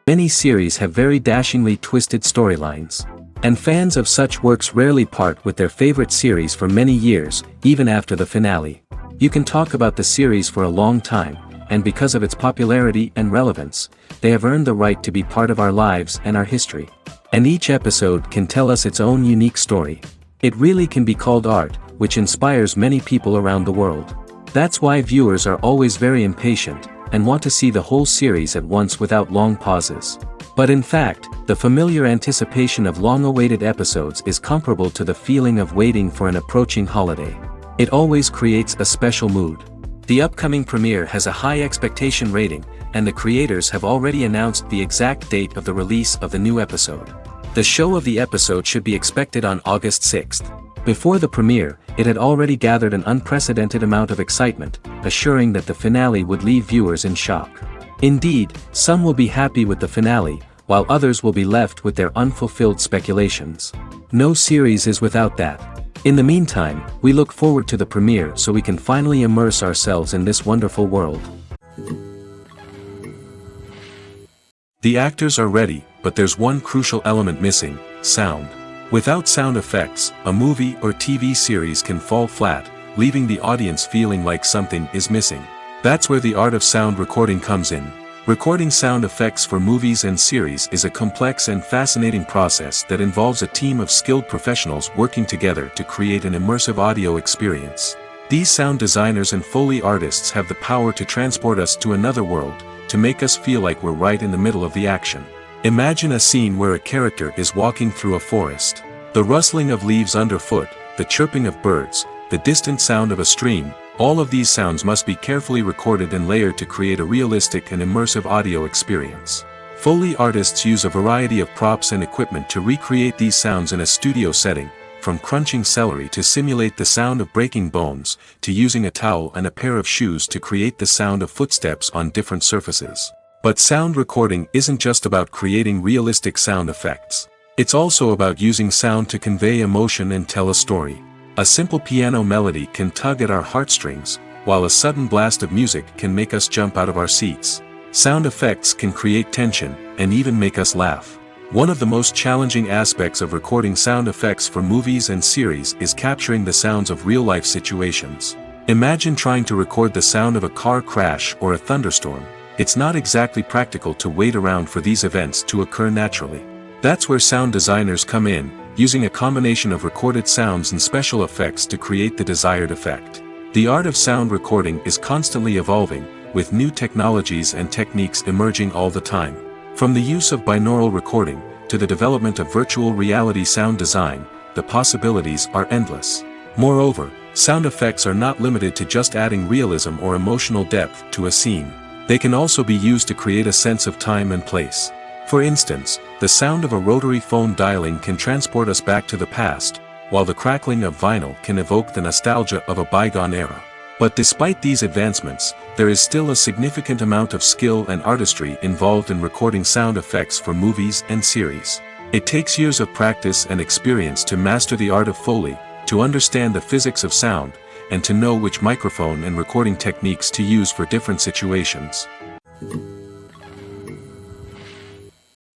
Many series have very dashingly twisted storylines. And fans of such works rarely part with their favorite series for many years, even after the finale. You can talk about the series for a long time, and because of its popularity and relevance, they have earned the right to be part of our lives and our history. And each episode can tell us its own unique story. It really can be called art, which inspires many people around the world. That's why viewers are always very impatient, and want to see the whole series at once without long pauses. But in fact, the familiar anticipation of long-awaited episodes is comparable to the feeling of waiting for an approaching holiday. It always creates a special mood. The upcoming premiere has a high expectation rating, and the creators have already announced the exact date of the release of the new episode. The show of the episode should be expected on August 6th. Before the premiere, it had already gathered an unprecedented amount of excitement, assuring that the finale would leave viewers in shock. Indeed, some will be happy with the finale, while others will be left with their unfulfilled speculations. No series is without that. In the meantime, we look forward to the premiere so we can finally immerse ourselves in this wonderful world. The actors are ready, but there's one crucial element missing: sound. Without sound effects, a movie or TV series can fall flat, leaving the audience feeling like something is missing. That's where the art of sound recording comes in. Recording sound effects for movies and series is a complex and fascinating process that involves a team of skilled professionals working together to create an immersive audio experience. These sound designers and Foley artists have the power to transport us to another world, to make us feel like we're right in the middle of the action. Imagine a scene where a character is walking through a forest. The rustling of leaves underfoot, the chirping of birds, the distant sound of a stream, all of these sounds must be carefully recorded and layered to create a realistic and immersive audio experience. Foley artists use a variety of props and equipment to recreate these sounds in a studio setting, from crunching celery to simulate the sound of breaking bones, to using a towel and a pair of shoes to create the sound of footsteps on different surfaces. But sound recording isn't just about creating realistic sound effects. It's also about using sound to convey emotion and tell a story. A simple piano melody can tug at our heartstrings, while a sudden blast of music can make us jump out of our seats. Sound effects can create tension, and even make us laugh. One of the most challenging aspects of recording sound effects for movies and series is capturing the sounds of real-life situations. Imagine trying to record the sound of a car crash or a thunderstorm. It's not exactly practical to wait around for these events to occur naturally. That's where sound designers come in, using a combination of recorded sounds and special effects to create the desired effect. The art of sound recording is constantly evolving, with new technologies and techniques emerging all the time. From the use of binaural recording, to the development of virtual reality sound design, the possibilities are endless. Moreover, sound effects are not limited to just adding realism or emotional depth to a scene. They can also be used to create a sense of time and place. For instance, the sound of a rotary phone dialing can transport us back to the past, while the crackling of vinyl can evoke the nostalgia of a bygone era. But despite these advancements, there is still a significant amount of skill and artistry involved in recording sound effects for movies and series. It takes years of practice and experience to master the art of Foley, to understand the physics of sound, and to know which microphone and recording techniques to use for different situations.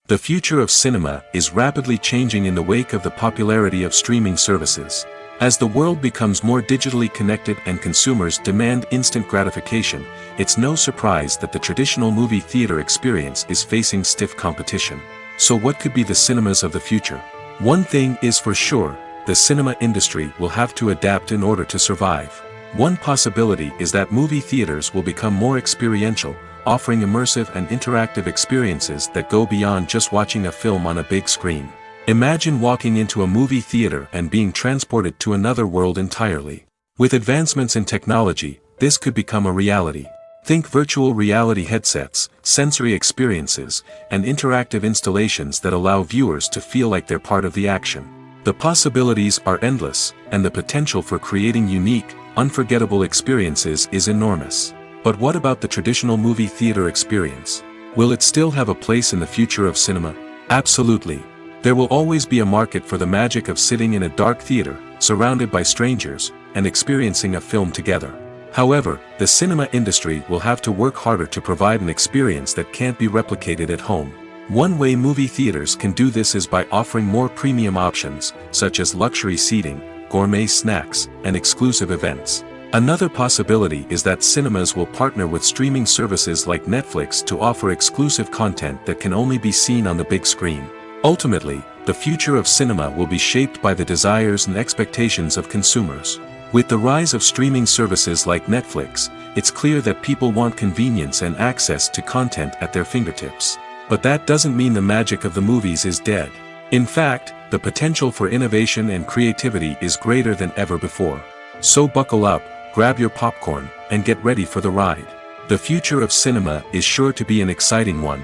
The future of cinema is rapidly changing in the wake of the popularity of streaming services. As the world becomes more digitally connected and consumers demand instant gratification, it's no surprise that the traditional movie theater experience is facing stiff competition. So what could be the cinemas of the future? One thing is for sure: the cinema industry will have to adapt in order to survive. One possibility is that movie theaters will become more experiential, offering immersive and interactive experiences that go beyond just watching a film on a big screen. Imagine walking into a movie theater and being transported to another world entirely. With advancements in technology, this could become a reality. Think virtual reality headsets, sensory experiences, and interactive installations that allow viewers to feel like they're part of the action. The possibilities are endless, and the potential for creating unique, unforgettable experiences is enormous. But what about the traditional movie theater experience? Will it still have a place in the future of cinema? Absolutely. There will always be a market for the magic of sitting in a dark theater, surrounded by strangers, and experiencing a film together. However, the cinema industry will have to work harder to provide an experience that can't be replicated at home. One way movie theaters can do this is by offering more premium options, such as luxury seating, gourmet snacks, and exclusive events. Another possibility is that cinemas will partner with streaming services like Netflix to offer exclusive content that can only be seen on the big screen. Ultimately, the future of cinema will be shaped by the desires and expectations of consumers. With the rise of streaming services like Netflix, it's clear that people want convenience and access to content at their fingertips. But that doesn't mean the magic of the movies is dead. In fact, the potential for innovation and creativity is greater than ever before. So buckle up, grab your popcorn, and get ready for the ride. The future of cinema is sure to be an exciting one.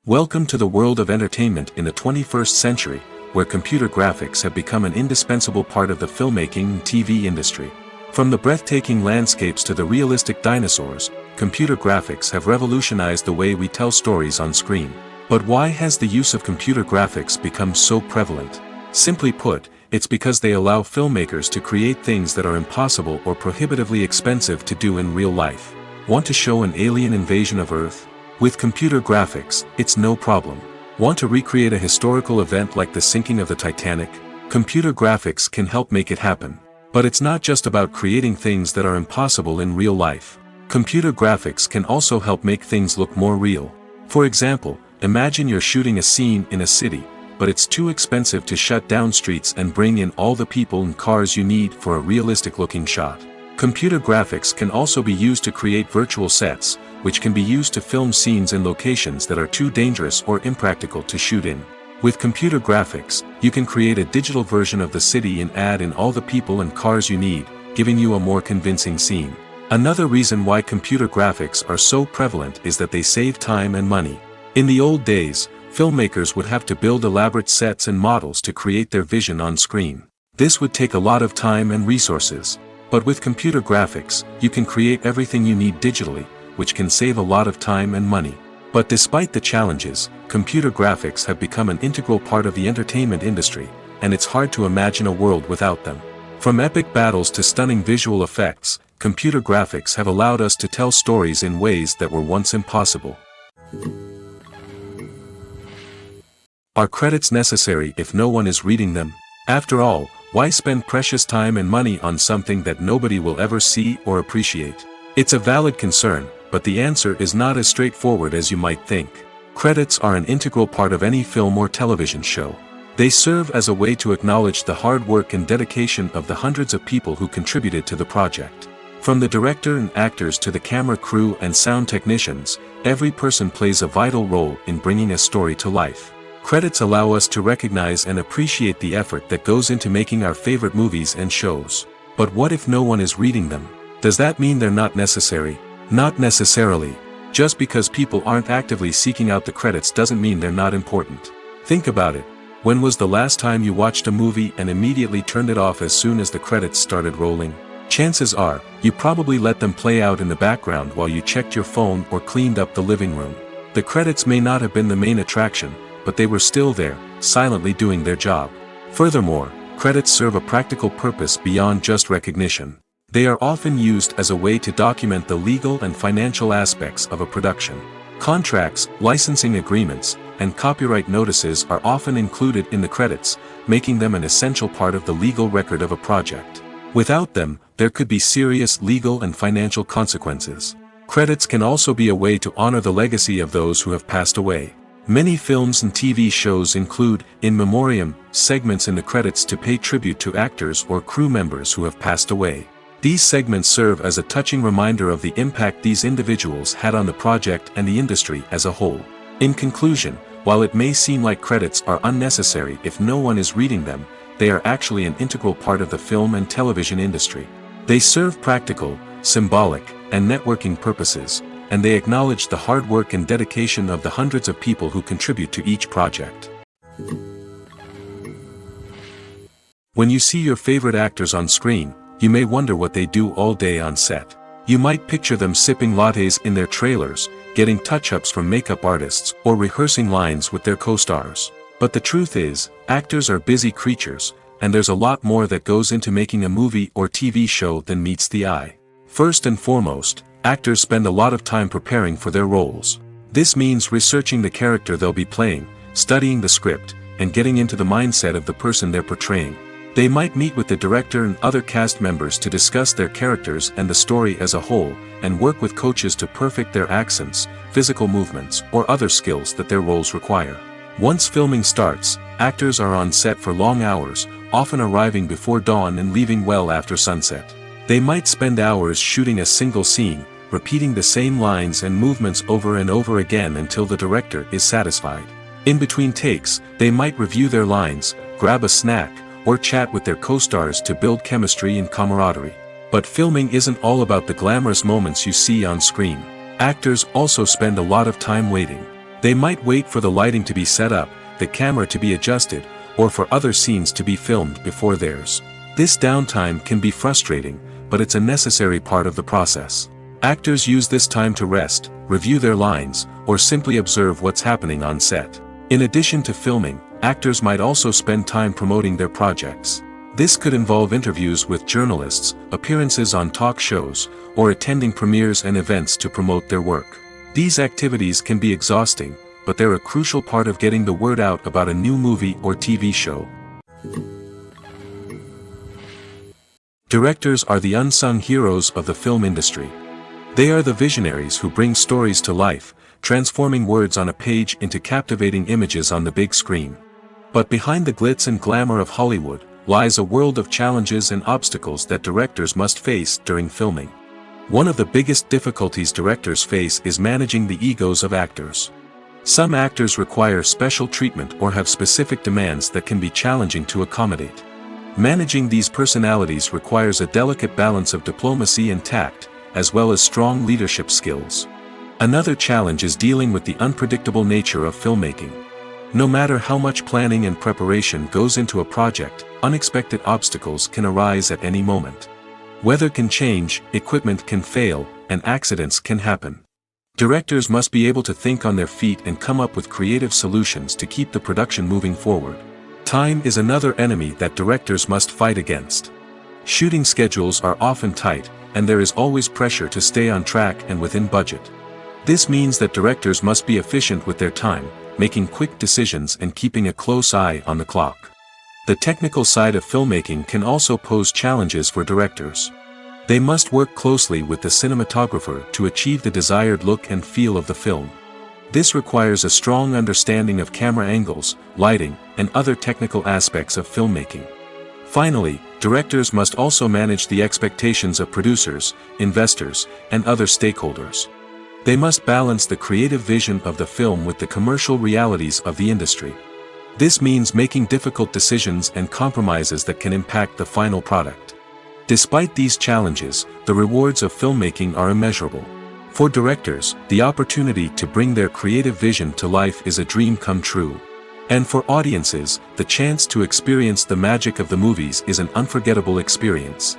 Welcome to the world of entertainment in the 21st century, where computer graphics have become an indispensable part of the filmmaking and TV industry. From the breathtaking landscapes to the realistic dinosaurs, computer graphics have revolutionized the way we tell stories on screen. But why has the use of computer graphics become so prevalent? Simply put, it's because they allow filmmakers to create things that are impossible or prohibitively expensive to do in real life. Want to show an alien invasion of Earth? With computer graphics, it's no problem. Want to recreate a historical event like the sinking of the Titanic? Computer graphics can help make it happen. But it's not just about creating things that are impossible in real life. Computer graphics can also help make things look more real. For example, imagine you're shooting a scene in a city, but it's too expensive to shut down streets and bring in all the people and cars you need for a realistic-looking shot. Computer graphics can also be used to create virtual sets, which can be used to film scenes in locations that are too dangerous or impractical to shoot in. With computer graphics, you can create a digital version of the city and add in all the people and cars you need, giving you a more convincing scene. Another reason why computer graphics are so prevalent is that they save time and money. In the old days, filmmakers would have to build elaborate sets and models to create their vision on screen. This would take a lot of time and resources. But with computer graphics, you can create everything you need digitally, which can save a lot of time and money. But despite the challenges, computer graphics have become an integral part of the entertainment industry, and it's hard to imagine a world without them. From epic battles to stunning visual effects, computer graphics have allowed us to tell stories in ways that were once impossible. Are credits necessary if no one is reading them? After all, why spend precious time and money on something that nobody will ever see or appreciate? It's a valid concern, but the answer is not as straightforward as you might think. Credits are an integral part of any film or television show. They serve as a way to acknowledge the hard work and dedication of the hundreds of people who contributed to the project. From the director and actors to the camera crew and sound technicians, every person plays a vital role in bringing a story to life. Credits allow us to recognize and appreciate the effort that goes into making our favorite movies and shows. But what if no one is reading them? Does that mean they're not necessary? Not necessarily. Just because people aren't actively seeking out the credits doesn't mean they're not important. Think about it. When was the last time you watched a movie and immediately turned it off as soon as the credits started rolling? Chances are, you probably let them play out in the background while you checked your phone or cleaned up the living room. The credits may not have been the main attraction, but they were still there, silently doing their job. Furthermore, credits serve a practical purpose beyond just recognition. They are often used as a way to document the legal and financial aspects of a production. Contracts, licensing agreements, and copyright notices are often included in the credits, making them an essential part of the legal record of a project. Without them, there could be serious legal and financial consequences. Credits can also be a way to honor the legacy of those who have passed away. Many films and TV shows include, in memoriam, segments in the credits to pay tribute to actors or crew members who have passed away. These segments serve as a touching reminder of the impact these individuals had on the project and the industry as a whole. In conclusion, while it may seem like credits are unnecessary if no one is reading them, they are actually an integral part of the film and television industry. They serve practical, symbolic, and networking purposes, and they acknowledge the hard work and dedication of the hundreds of people who contribute to each project. When you see your favorite actors on screen, you may wonder what they do all day on set. You might picture them sipping lattes in their trailers, getting touch-ups from makeup artists, or rehearsing lines with their co-stars. But the truth is, actors are busy creatures, and there's a lot more that goes into making a movie or TV show than meets the eye. First and foremost, actors spend a lot of time preparing for their roles. This means researching the character they'll be playing, studying the script, and getting into the mindset of the person they're portraying. They might meet with the director and other cast members to discuss their characters and the story as a whole, and work with coaches to perfect their accents, physical movements, or other skills that their roles require. Once filming starts, actors are on set for long hours, often arriving before dawn and leaving well after sunset. They might spend hours shooting a single scene, repeating the same lines and movements over and over again until the director is satisfied. In between takes, they might review their lines, grab a snack, or chat with their co-stars to build chemistry and camaraderie. But filming isn't all about the glamorous moments you see on screen. Actors also spend a lot of time waiting. They might wait for the lighting to be set up, the camera to be adjusted, or for other scenes to be filmed before theirs. This downtime can be frustrating, but it's a necessary part of the process. Actors use this time to rest, review their lines, or simply observe what's happening on set. In addition to filming, actors might also spend time promoting their projects. This could involve interviews with journalists, appearances on talk shows, or attending premieres and events to promote their work. These activities can be exhausting, but they're a crucial part of getting the word out about a new movie or TV show. Directors are the unsung heroes of the film industry. They are the visionaries who bring stories to life, transforming words on a page into captivating images on the big screen. But behind the glitz and glamour of Hollywood lies a world of challenges and obstacles that directors must face during filming. One of the biggest difficulties directors face is managing the egos of actors. Some actors require special treatment or have specific demands that can be challenging to accommodate. Managing these personalities requires a delicate balance of diplomacy and tact, as well as strong leadership skills. Another challenge is dealing with the unpredictable nature of filmmaking. No matter how much planning and preparation goes into a project, unexpected obstacles can arise at any moment. Weather can change, equipment can fail, and accidents can happen. Directors must be able to think on their feet and come up with creative solutions to keep the production moving forward. Time is another enemy that directors must fight against. Shooting schedules are often tight, and there is always pressure to stay on track and within budget. This means that directors must be efficient with their time, making quick decisions and keeping a close eye on the clock. The technical side of filmmaking can also pose challenges for directors. They must work closely with the cinematographer to achieve the desired look and feel of the film. This requires a strong understanding of camera angles, lighting, and other technical aspects of filmmaking. Finally, directors must also manage the expectations of producers, investors, and other stakeholders. They must balance the creative vision of the film with the commercial realities of the industry. This means making difficult decisions and compromises that can impact the final product. Despite these challenges, the rewards of filmmaking are immeasurable. For directors, the opportunity to bring their creative vision to life is a dream come true. And for audiences, the chance to experience the magic of the movies is an unforgettable experience.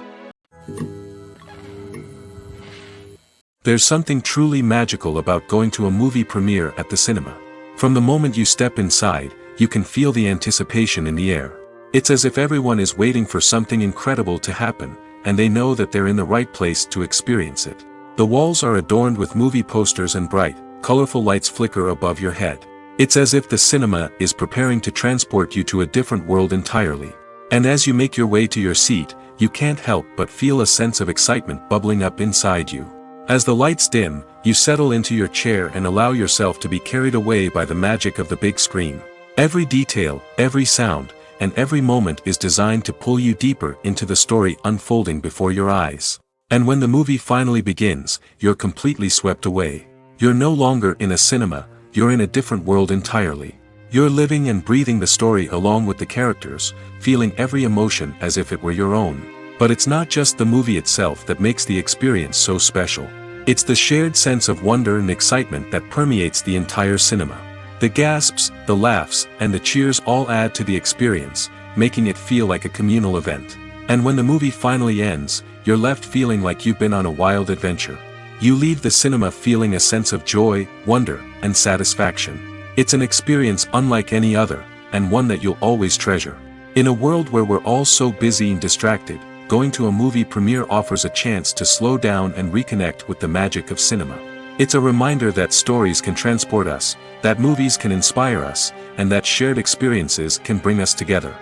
There's something truly magical about going to a movie premiere at the cinema. From the moment you step inside, you can feel the anticipation in the air. It's as if everyone is waiting for something incredible to happen, and they know that they're in the right place to experience it. The walls are adorned with movie posters and bright, colorful lights flicker above your head. It's as if the cinema is preparing to transport you to a different world entirely. And as you make your way to your seat, you can't help but feel a sense of excitement bubbling up inside you. As the lights dim, you settle into your chair and allow yourself to be carried away by the magic of the big screen. Every detail, every sound, and every moment is designed to pull you deeper into the story unfolding before your eyes. And when the movie finally begins, you're completely swept away. You're no longer in a cinema, you're in a different world entirely. You're living and breathing the story along with the characters, feeling every emotion as if it were your own. But it's not just the movie itself that makes the experience so special. It's the shared sense of wonder and excitement that permeates the entire cinema. The gasps, the laughs, and the cheers all add to the experience, making it feel like a communal event. And when the movie finally ends, you're left feeling like you've been on a wild adventure. You leave the cinema feeling a sense of joy, wonder, and satisfaction. It's an experience unlike any other, and one that you'll always treasure. In a world where we're all so busy and distracted, going to a movie premiere offers a chance to slow down and reconnect with the magic of cinema. It's a reminder that stories can transport us, that movies can inspire us, and that shared experiences can bring us together.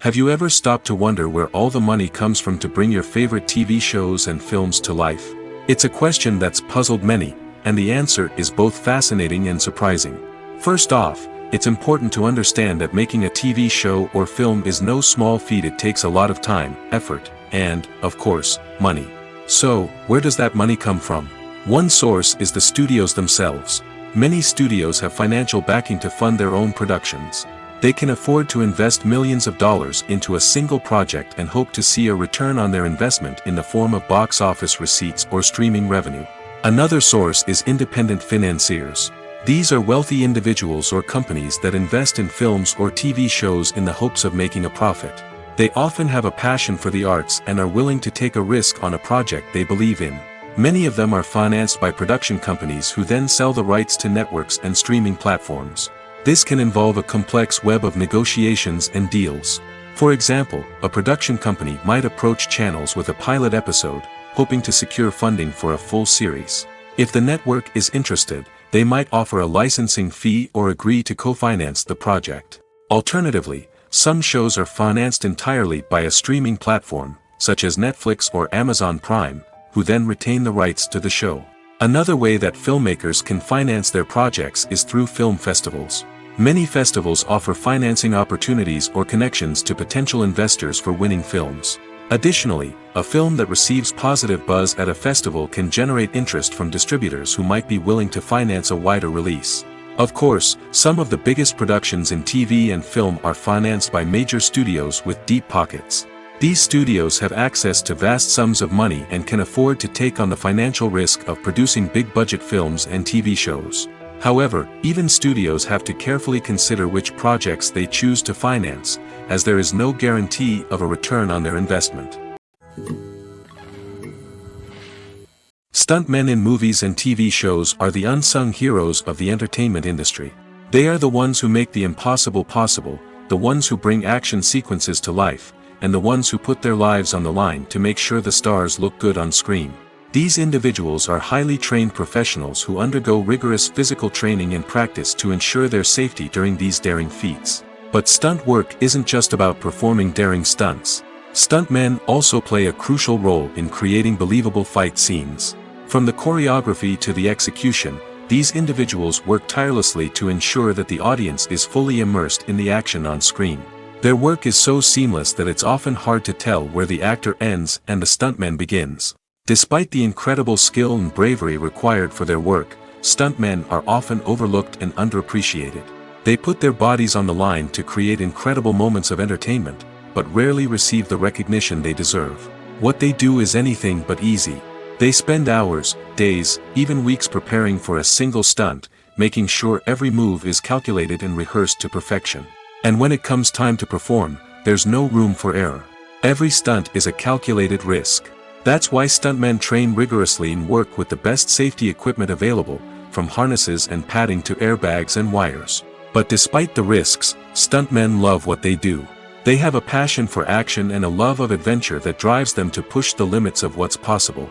Have you ever stopped to wonder where all the money comes from to bring your favorite TV shows and films to life? It's a question that's puzzled many, and the answer is both fascinating and surprising. First off, it's important to understand that making a TV show or film is no small feat. It takes a lot of time, effort, and, of course, money. So, where does that money come from? One source is the studios themselves. Many studios have financial backing to fund their own productions. They can afford to invest millions of dollars into a single project and hope to see a return on their investment in the form of box office receipts or streaming revenue. Another source is independent financiers. These are wealthy individuals or companies that invest in films or TV shows in the hopes of making a profit. They often have a passion for the arts and are willing to take a risk on a project they believe in. Many of them are financed by production companies who then sell the rights to networks and streaming platforms. This can involve a complex web of negotiations and deals. For example, a production company might approach channels with a pilot episode, hoping to secure funding for a full series. If the network is interested, they might offer a licensing fee or agree to co-finance the project. Alternatively, some shows are financed entirely by a streaming platform, such as Netflix or Amazon Prime, who then retain the rights to the show. Another way that filmmakers can finance their projects is through film festivals. Many festivals offer financing opportunities or connections to potential investors for winning films. Additionally, a film that receives positive buzz at a festival can generate interest from distributors who might be willing to finance a wider release. Of course, some of the biggest productions in TV and film are financed by major studios with deep pockets. These studios have access to vast sums of money and can afford to take on the financial risk of producing big-budget films and TV shows. However, even studios have to carefully consider which projects they choose to finance, as there is no guarantee of a return on their investment. Stuntmen in movies and TV shows are the unsung heroes of the entertainment industry. They are the ones who make the impossible possible, the ones who bring action sequences to life, and the ones who put their lives on the line to make sure the stars look good on screen. These individuals are highly trained professionals who undergo rigorous physical training and practice to ensure their safety during these daring feats. But stunt work isn't just about performing daring stunts. Stuntmen also play a crucial role in creating believable fight scenes. From the choreography to the execution, these individuals work tirelessly to ensure that the audience is fully immersed in the action on screen. Their work is so seamless that it's often hard to tell where the actor ends and the stuntman begins. Despite the incredible skill and bravery required for their work, stuntmen are often overlooked and underappreciated. They put their bodies on the line to create incredible moments of entertainment, but rarely receive the recognition they deserve. What they do is anything but easy. They spend hours, days, even weeks preparing for a single stunt, making sure every move is calculated and rehearsed to perfection. And when it comes time to perform, there's no room for error. Every stunt is a calculated risk. That's why stuntmen train rigorously and work with the best safety equipment available, from harnesses and padding to airbags and wires. But despite the risks, stuntmen love what they do. They have a passion for action and a love of adventure that drives them to push the limits of what's possible.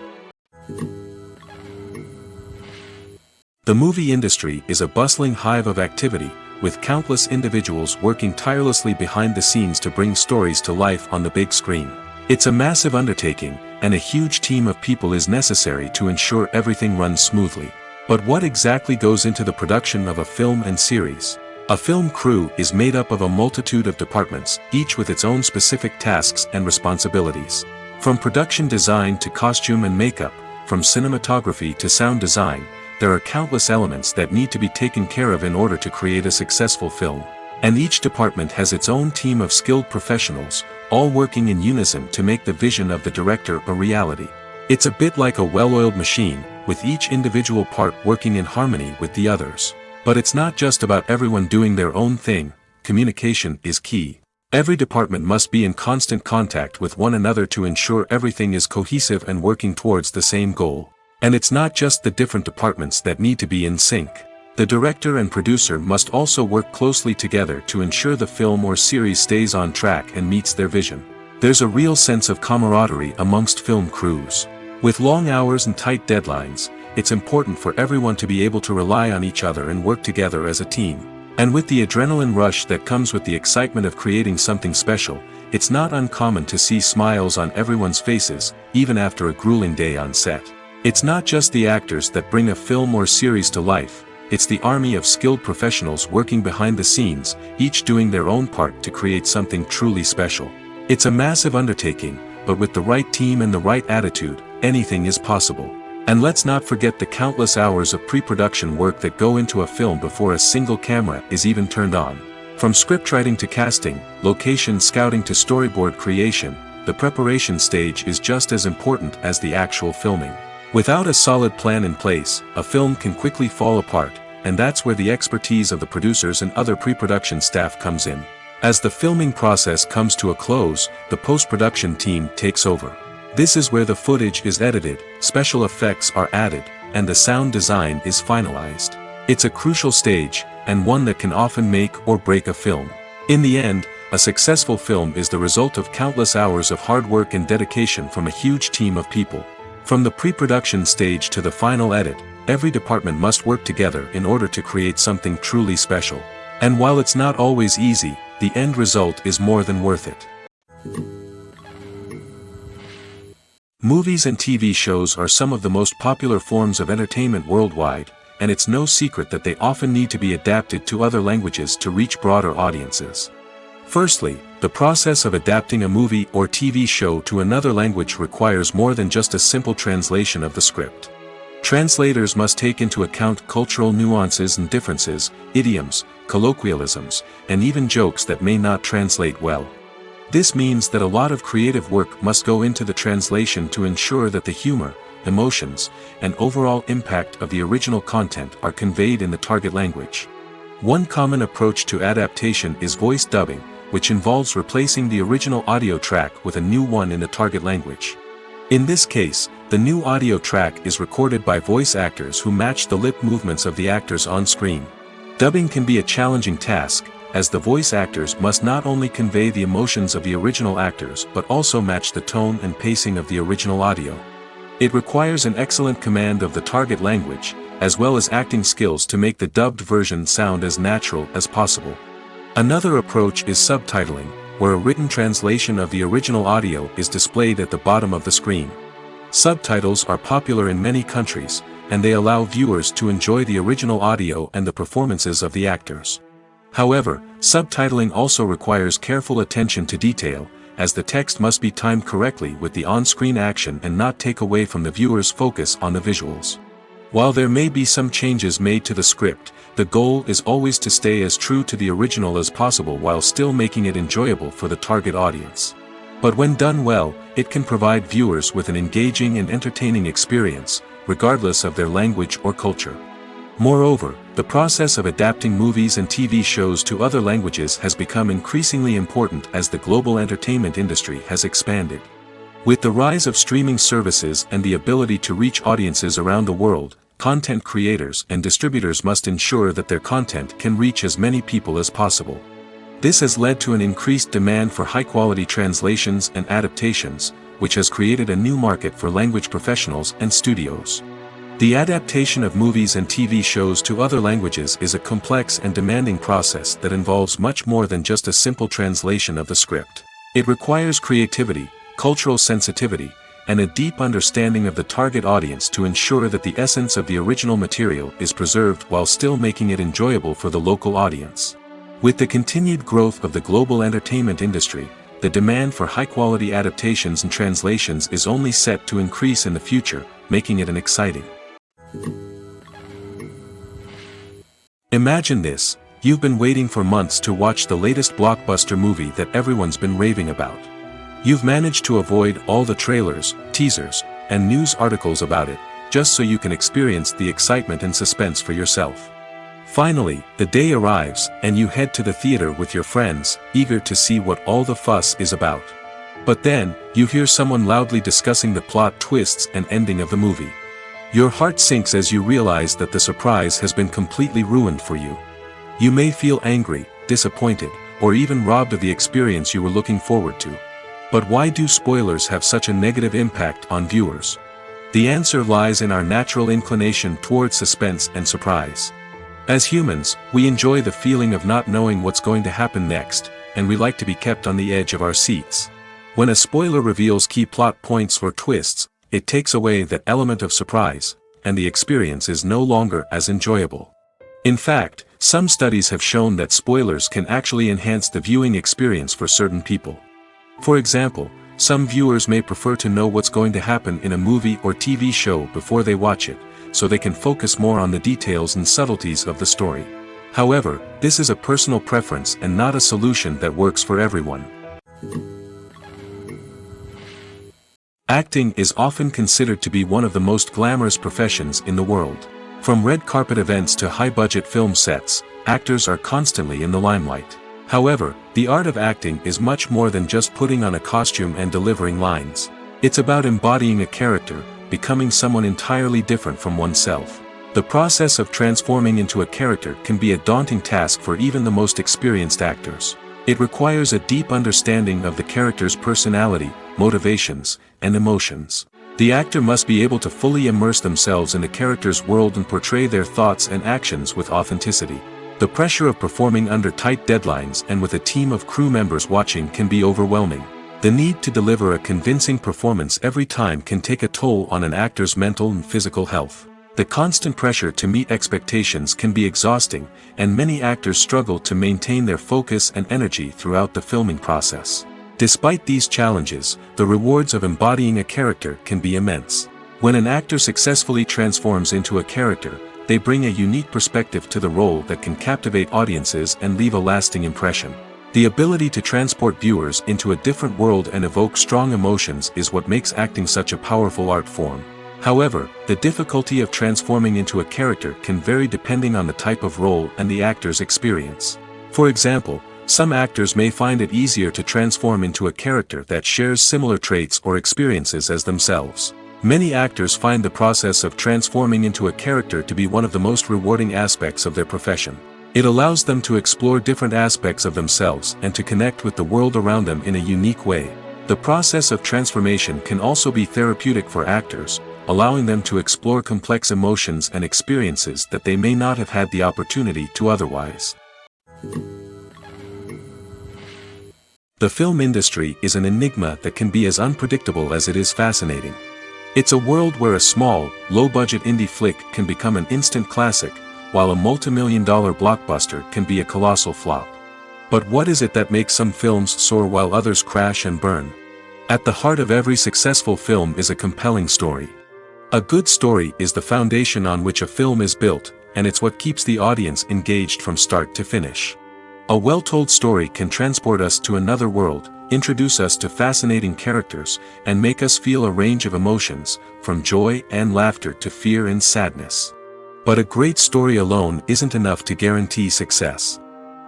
The movie industry is a bustling hive of activity, with countless individuals working tirelessly behind the scenes to bring stories to life on the big screen. It's a massive undertaking, and a huge team of people is necessary to ensure everything runs smoothly. But what exactly goes into the production of a film and series? A film crew is made up of a multitude of departments, each with its own specific tasks and responsibilities. From production design to costume and makeup, from cinematography to sound design, there are countless elements that need to be taken care of in order to create a successful film. And each department has its own team of skilled professionals, all working in unison to make the vision of the director a reality. It's a bit like a well-oiled machine, with each individual part working in harmony with the others. But it's not just about everyone doing their own thing. Communication is key. Every department must be in constant contact with one another to ensure everything is cohesive and working towards the same goal. And it's not just the different departments that need to be in sync. The director and producer must also work closely together to ensure the film or series stays on track and meets their vision. There's a real sense of camaraderie amongst film crews. With long hours and tight deadlines, it's important for everyone to be able to rely on each other and work together as a team. And with the adrenaline rush that comes with the excitement of creating something special, it's not uncommon to see smiles on everyone's faces, even after a grueling day on set. It's not just the actors that bring a film or series to life, it's the army of skilled professionals working behind the scenes, each doing their own part to create something truly special. It's a massive undertaking, but with the right team and the right attitude, anything is possible. And let's not forget the countless hours of pre-production work that go into a film before a single camera is even turned on. From scriptwriting to casting, location scouting to storyboard creation, the preparation stage is just as important as the actual filming. Without a solid plan in place, a film can quickly fall apart, and that's where the expertise of the producers and other pre-production staff comes in. As the filming process comes to a close, the post-production team takes over. This is where the footage is edited, special effects are added, and the sound design is finalized. It's a crucial stage, and one that can often make or break a film. In the end, a successful film is the result of countless hours of hard work and dedication from a huge team of people. From the pre-production stage to the final edit, every department must work together in order to create something truly special. And while it's not always easy, the end result is more than worth it. Movies and TV shows are some of the most popular forms of entertainment worldwide, and it's no secret that they often need to be adapted to other languages to reach broader audiences. Firstly, the process of adapting a movie or TV show to another language requires more than just a simple translation of the script. Translators must take into account cultural nuances and differences, idioms, colloquialisms, and even jokes that may not translate well. This means that a lot of creative work must go into the translation to ensure that the humor, emotions, and overall impact of the original content are conveyed in the target language. One common approach to adaptation is voice dubbing, which involves replacing the original audio track with a new one in the target language. In this case, the new audio track is recorded by voice actors who match the lip movements of the actors on screen. Dubbing can be a challenging task, as the voice actors must not only convey the emotions of the original actors but also match the tone and pacing of the original audio. It requires an excellent command of the target language, as well as acting skills to make the dubbed version sound as natural as possible. Another approach is subtitling, where a written translation of the original audio is displayed at the bottom of the screen. Subtitles are popular in many countries, and they allow viewers to enjoy the original audio and the performances of the actors. However, subtitling also requires careful attention to detail, as the text must be timed correctly with the on-screen action and not take away from the viewer's focus on the visuals. While there may be some changes made to the script, the goal is always to stay as true to the original as possible while still making it enjoyable for the target audience. But when done well, it can provide viewers with an engaging and entertaining experience, regardless of their language or culture. Moreover, the process of adapting movies and TV shows to other languages has become increasingly important as the global entertainment industry has expanded. With the rise of streaming services and the ability to reach audiences around the world, content creators and distributors must ensure that their content can reach as many people as possible. This has led to an increased demand for high-quality translations and adaptations, which has created a new market for language professionals and studios. The adaptation of movies and TV shows to other languages is a complex and demanding process that involves much more than just a simple translation of the script. It requires creativity, cultural sensitivity, and a deep understanding of the target audience to ensure that the essence of the original material is preserved while still making it enjoyable for the local audience. With the continued growth of the global entertainment industry, the demand for high-quality adaptations and translations is only set to increase in the future, making it an exciting. Imagine this: you've been waiting for months to watch the latest blockbuster movie that everyone's been raving about. You've managed to avoid all the trailers, teasers, and news articles about it, just so you can experience the excitement and suspense for yourself. Finally, the day arrives, and you head to the theater with your friends, eager to see what all the fuss is about. But then, you hear someone loudly discussing the plot twists and ending of the movie. Your heart sinks as you realize that the surprise has been completely ruined for you. You may feel angry, disappointed, or even robbed of the experience you were looking forward to. But why do spoilers have such a negative impact on viewers? The answer lies in our natural inclination toward suspense and surprise. As humans, we enjoy the feeling of not knowing what's going to happen next, and we like to be kept on the edge of our seats. When a spoiler reveals key plot points or twists, it takes away that element of surprise, and the experience is no longer as enjoyable. In fact, some studies have shown that spoilers can actually enhance the viewing experience for certain people. For example, some viewers may prefer to know what's going to happen in a movie or TV show before they watch it, so they can focus more on the details and subtleties of the story. However, this is a personal preference and not a solution that works for everyone. Acting is often considered to be one of the most glamorous professions in the world. From red carpet events to high-budget film sets, actors are constantly in the limelight. However, the art of acting is much more than just putting on a costume and delivering lines. It's about embodying a character, becoming someone entirely different from oneself. The process of transforming into a character can be a daunting task for even the most experienced actors. It requires a deep understanding of the character's personality, motivations, and emotions. The actor must be able to fully immerse themselves in the character's world and portray their thoughts and actions with authenticity. The pressure of performing under tight deadlines and with a team of crew members watching can be overwhelming. The need to deliver a convincing performance every time can take a toll on an actor's mental and physical health. The constant pressure to meet expectations can be exhausting, and many actors struggle to maintain their focus and energy throughout the filming process. Despite these challenges, the rewards of embodying a character can be immense. When an actor successfully transforms into a character, they bring a unique perspective to the role that can captivate audiences and leave a lasting impression. The ability to transport viewers into a different world and evoke strong emotions is what makes acting such a powerful art form. However, the difficulty of transforming into a character can vary depending on the type of role and the actor's experience. For example, some actors may find it easier to transform into a character that shares similar traits or experiences as themselves. Many actors find the process of transforming into a character to be one of the most rewarding aspects of their profession. It allows them to explore different aspects of themselves and to connect with the world around them in a unique way. The process of transformation can also be therapeutic for actors, allowing them to explore complex emotions and experiences that they may not have had the opportunity to otherwise. The film industry is an enigma that can be as unpredictable as it is fascinating. It's a world where a small, low-budget indie flick can become an instant classic, while a multi-million-dollar blockbuster can be a colossal flop. But what is it that makes some films soar while others crash and burn? At the heart of every successful film is a compelling story. A good story is the foundation on which a film is built, and it's what keeps the audience engaged from start to finish. A well-told story can transport us to another world, introduce us to fascinating characters, and make us feel a range of emotions, from joy and laughter to fear and sadness. But a great story alone isn't enough to guarantee success.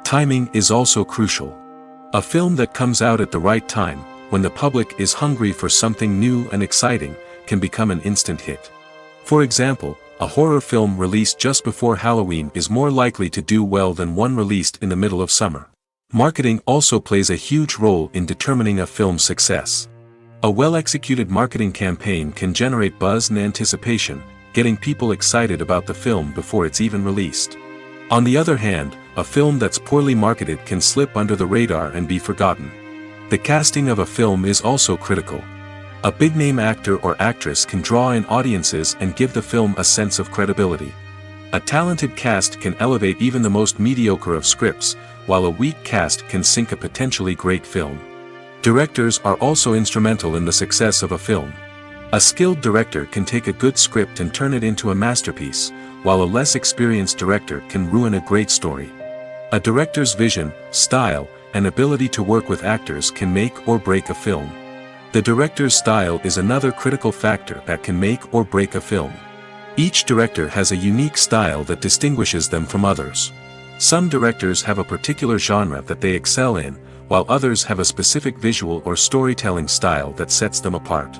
Timing is also crucial. A film that comes out at the right time, when the public is hungry for something new and exciting, can become an instant hit. For example, a horror film released just before Halloween is more likely to do well than one released in the middle of summer. Marketing also plays a huge role in determining a film's success. A well-executed marketing campaign can generate buzz and anticipation, getting people excited about the film before it's even released. On the other hand, a film that's poorly marketed can slip under the radar and be forgotten. The casting of a film is also critical. A big-name actor or actress can draw in audiences and give the film a sense of credibility. A talented cast can elevate even the most mediocre of scripts, while a weak cast can sink a potentially great film. Directors are also instrumental in the success of a film. A skilled director can take a good script and turn it into a masterpiece, while a less experienced director can ruin a great story. A director's vision, style, and ability to work with actors can make or break a film. The director's style is another critical factor that can make or break a film. Each director has a unique style that distinguishes them from others. Some directors have a particular genre that they excel in, while others have a specific visual or storytelling style that sets them apart.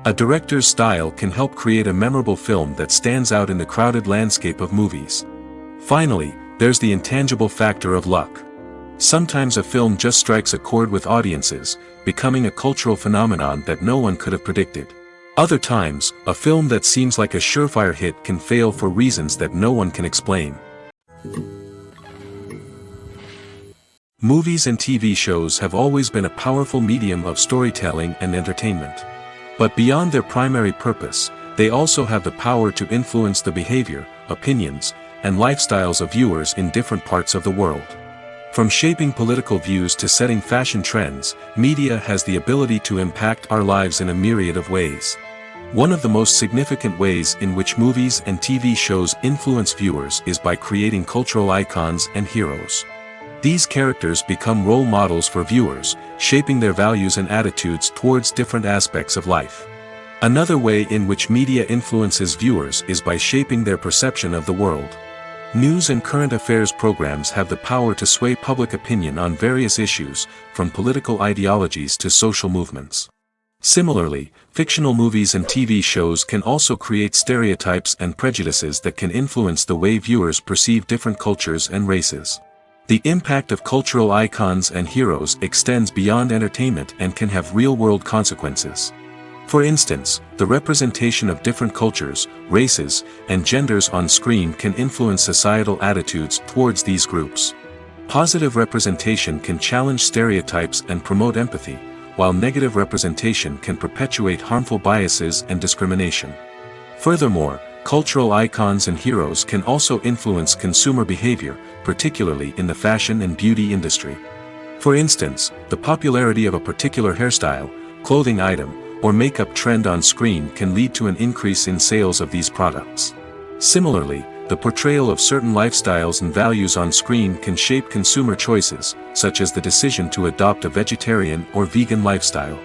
A director's style can help create a memorable film that stands out in the crowded landscape of movies. Finally, there's the intangible factor of luck. Sometimes a film just strikes a chord with audiences, becoming a cultural phenomenon that no one could have predicted. Other times, a film that seems like a surefire hit can fail for reasons that no one can explain. Movies and TV shows have always been a powerful medium of storytelling and entertainment. But beyond their primary purpose, they also have the power to influence the behavior, opinions, and lifestyles of viewers in different parts of the world. From shaping political views to setting fashion trends, media has the ability to impact our lives in a myriad of ways. One of the most significant ways in which movies and TV shows influence viewers is by creating cultural icons and heroes. These characters become role models for viewers, shaping their values and attitudes towards different aspects of life. Another way in which media influences viewers is by shaping their perception of the world. News and current affairs programs have the power to sway public opinion on various issues, from political ideologies to social movements. Similarly, fictional movies and TV shows can also create stereotypes and prejudices that can influence the way viewers perceive different cultures and races. The impact of cultural icons and heroes extends beyond entertainment and can have real-world consequences. For instance, the representation of different cultures, races, and genders on screen can influence societal attitudes towards these groups. Positive representation can challenge stereotypes and promote empathy, while negative representation can perpetuate harmful biases and discrimination. Furthermore, cultural icons and heroes can also influence consumer behavior, particularly in the fashion and beauty industry. For instance, the popularity of a particular hairstyle, clothing item, or makeup trend on screen can lead to an increase in sales of these products. Similarly, the portrayal of certain lifestyles and values on screen can shape consumer choices, such as the decision to adopt a vegetarian or vegan lifestyle.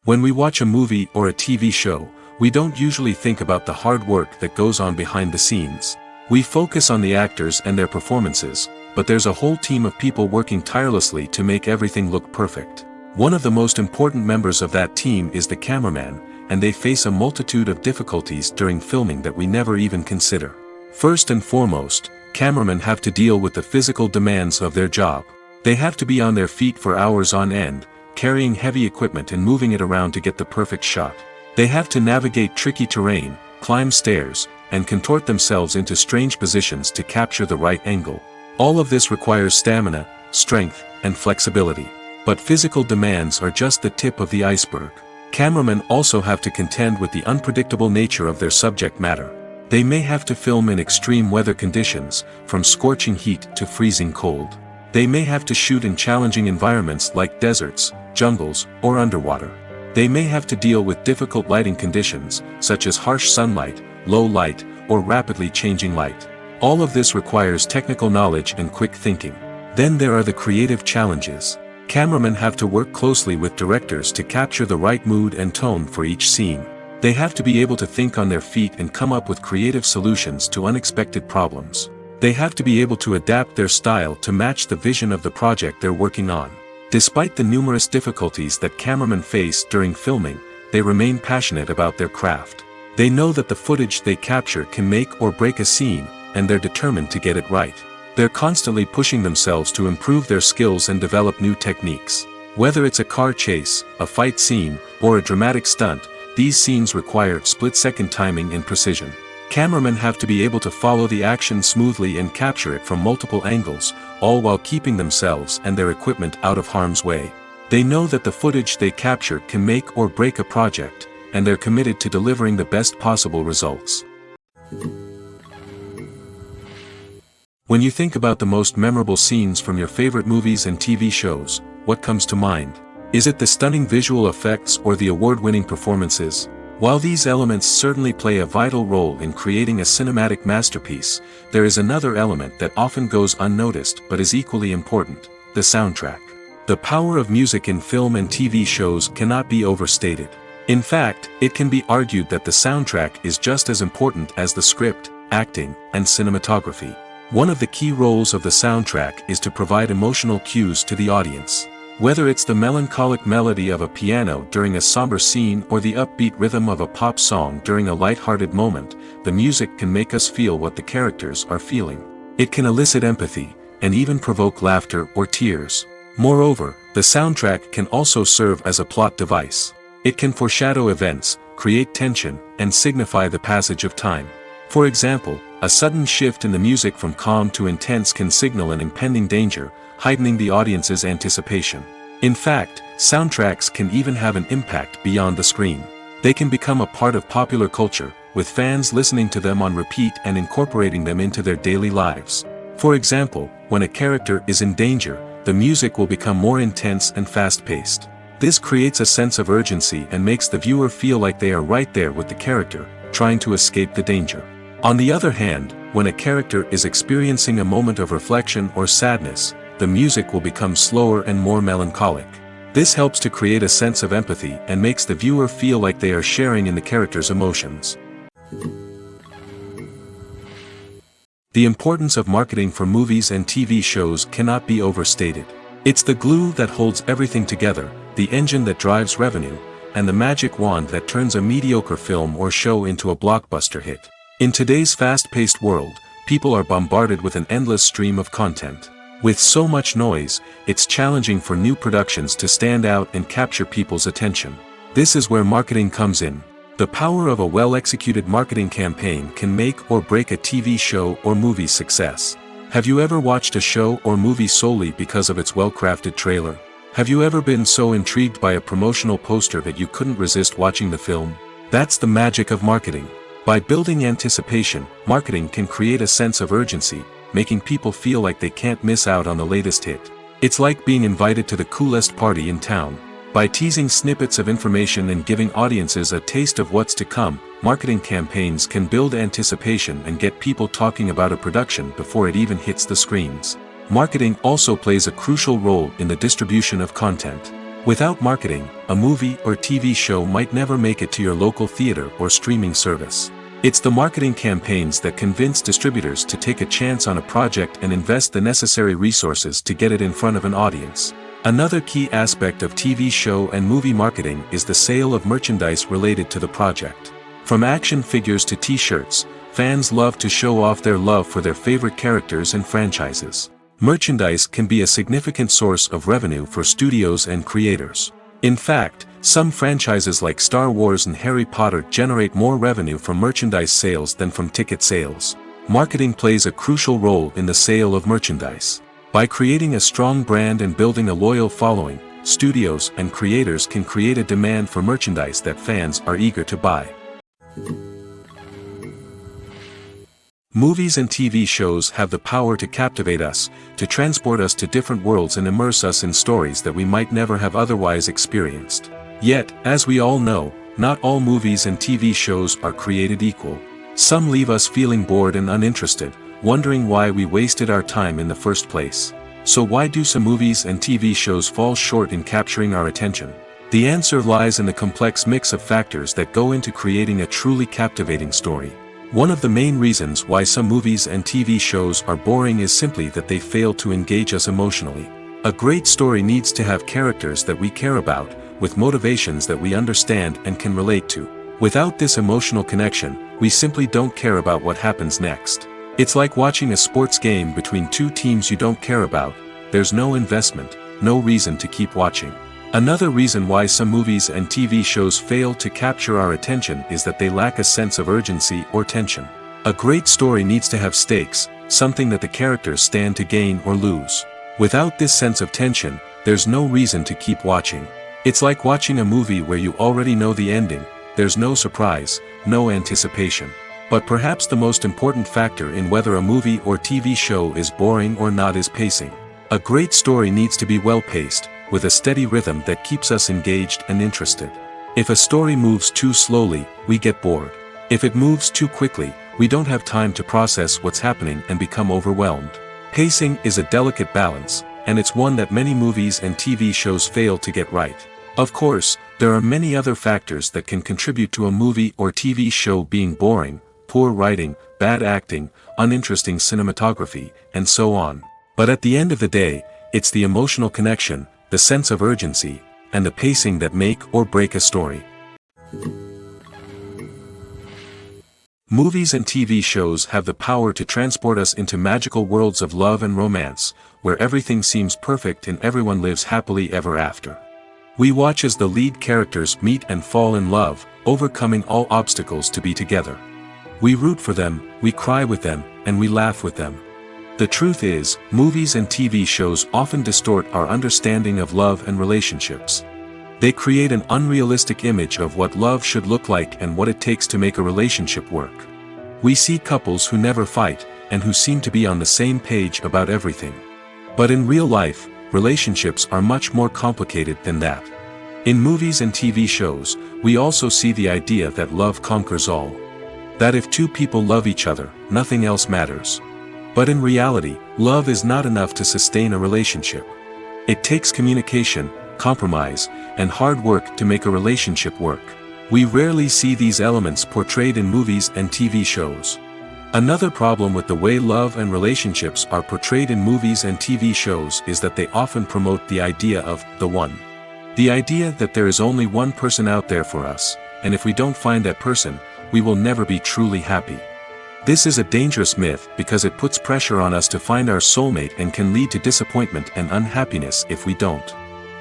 When we watch a movie or a TV show, we don't usually think about the hard work that goes on behind the scenes. We focus on the actors and their performances, but there's a whole team of people working tirelessly to make everything look perfect. One of the most important members of that team is the cameraman, and they face a multitude of difficulties during filming that we never even consider. First and foremost, cameramen have to deal with the physical demands of their job. They have to be on their feet for hours on end, carrying heavy equipment and moving it around to get the perfect shot. They have to navigate tricky terrain, climb stairs, and contort themselves into strange positions to capture the right angle. All of this requires stamina, strength, and flexibility. But physical demands are just the tip of the iceberg. Cameramen also have to contend with the unpredictable nature of their subject matter. They may have to film in extreme weather conditions, from scorching heat to freezing cold. They may have to shoot in challenging environments like deserts, jungles, or underwater. They may have to deal with difficult lighting conditions, such as harsh sunlight, low light, or rapidly changing light. All of this requires technical knowledge and quick thinking. Then there are the creative challenges. Cameramen have to work closely with directors to capture the right mood and tone for each scene. They have to be able to think on their feet and come up with creative solutions to unexpected problems. They have to be able to adapt their style to match the vision of the project they're working on. Despite the numerous difficulties that cameramen face during filming, they remain passionate about their craft. They know that the footage they capture can make or break a scene, and they're determined to get it right. They're constantly pushing themselves to improve their skills and develop new techniques. Whether it's a car chase, a fight scene, or a dramatic stunt, these scenes require split-second timing and precision. Cameramen have to be able to follow the action smoothly and capture it from multiple angles, all while keeping themselves and their equipment out of harm's way. They know that the footage they capture can make or break a project, and they're committed to delivering the best possible results. When you think about the most memorable scenes from your favorite movies and TV shows, what comes to mind? Is it the stunning visual effects or the award-winning performances? While these elements certainly play a vital role in creating a cinematic masterpiece, there is another element that often goes unnoticed but is equally important: the soundtrack. The power of music in film and TV shows cannot be overstated. In fact, it can be argued that the soundtrack is just as important as the script, acting, and cinematography. One of the key roles of the soundtrack is to provide emotional cues to the audience. Whether it's the melancholic melody of a piano during a somber scene or the upbeat rhythm of a pop song during a light-hearted moment, the music can make us feel what the characters are feeling. It can elicit empathy, and even provoke laughter or tears. Moreover, the soundtrack can also serve as a plot device. It can foreshadow events, create tension, and signify the passage of time. For example, a sudden shift in the music from calm to intense can signal an impending danger, heightening the audience's anticipation. In fact, soundtracks can even have an impact beyond the screen. They can become a part of popular culture, with fans listening to them on repeat and incorporating them into their daily lives. For example, when a character is in danger, the music will become more intense and fast-paced. This creates a sense of urgency and makes the viewer feel like they are right there with the character, trying to escape the danger. On the other hand, when a character is experiencing a moment of reflection or sadness, the music will become slower and more melancholic. This helps to create a sense of empathy and makes the viewer feel like they are sharing in the character's emotions. The importance of marketing for movies and TV shows cannot be overstated. It's the glue that holds everything together, the engine that drives revenue, and the magic wand that turns a mediocre film or show into a blockbuster hit. In today's fast-paced world, people are bombarded with an endless stream of content. With so much noise, it's challenging for new productions to stand out and capture people's attention. This is where marketing comes in. The power of a well-executed marketing campaign can make or break a TV show or movie's success. Have you ever watched a show or movie solely because of its well-crafted trailer? Have you ever been so intrigued by a promotional poster that you couldn't resist watching the film? That's the magic of marketing. By building anticipation, marketing can create a sense of urgency, making people feel like they can't miss out on the latest hit. It's like being invited to the coolest party in town. By teasing snippets of information and giving audiences a taste of what's to come, marketing campaigns can build anticipation and get people talking about a production before it even hits the screens. Marketing also plays a crucial role in the distribution of content. Without marketing, a movie or TV show might never make it to your local theater or streaming service. It's the marketing campaigns that convince distributors to take a chance on a project and invest the necessary resources to get it in front of an audience. Another key aspect of TV show and movie marketing is the sale of merchandise related to the project. From action figures to t-shirts, fans love to show off their love for their favorite characters and franchises. Merchandise can be a significant source of revenue for studios and creators. In fact, some franchises like Star Wars and Harry Potter generate more revenue from merchandise sales than from ticket sales. Marketing plays a crucial role in the sale of merchandise. By creating a strong brand and building a loyal following, studios and creators can create a demand for merchandise that fans are eager to buy. Movies and TV shows have the power to captivate us, to transport us to different worlds and immerse us in stories that we might never have otherwise experienced. Yet, as we all know, not all movies and TV shows are created equal. Some leave us feeling bored and uninterested, wondering why we wasted our time in the first place. So why do some movies and TV shows fall short in capturing our attention? The answer lies in the complex mix of factors that go into creating a truly captivating story. One of the main reasons why some movies and TV shows are boring is simply that they fail to engage us emotionally. A great story needs to have characters that we care about, with motivations that we understand and can relate to. Without this emotional connection, we simply don't care about what happens next. It's like watching a sports game between two teams you don't care about. There's no investment, no reason to keep watching. Another reason why some movies and TV shows fail to capture our attention is that they lack a sense of urgency or tension. A great story needs to have stakes, something that the characters stand to gain or lose. Without this sense of tension, there's no reason to keep watching. It's like watching a movie where you already know the ending. There's no surprise, no anticipation. But perhaps the most important factor in whether a movie or TV show is boring or not is pacing. A great story needs to be well-paced, with a steady rhythm that keeps us engaged and interested. If a story moves too slowly, we get bored. If it moves too quickly, we don't have time to process what's happening and become overwhelmed. Pacing is a delicate balance, and it's one that many movies and TV shows fail to get right. Of course, there are many other factors that can contribute to a movie or TV show being boring: poor writing, bad acting, uninteresting cinematography, and so on. But at the end of the day, it's the emotional connection, the sense of urgency, and the pacing that make or break a story. Movies and TV shows have the power to transport us into magical worlds of love and romance, where everything seems perfect and everyone lives happily ever after. We watch as the lead characters meet and fall in love, overcoming all obstacles to be together. We root for them, we cry with them, and we laugh with them. The truth is, movies and TV shows often distort our understanding of love and relationships. They create an unrealistic image of what love should look like and what it takes to make a relationship work. We see couples who never fight, and who seem to be on the same page about everything. But in real life, relationships are much more complicated than that. In movies and TV shows, we also see the idea that love conquers all. That if two people love each other, nothing else matters. But in reality, love is not enough to sustain a relationship. It takes communication, compromise, and hard work to make a relationship work. We rarely see these elements portrayed in movies and TV shows. Another problem with the way love and relationships are portrayed in movies and TV shows is that they often promote the idea of the one. The idea that there is only one person out there for us, and if we don't find that person, we will never be truly happy. This is a dangerous myth because it puts pressure on us to find our soulmate and can lead to disappointment and unhappiness if we don't.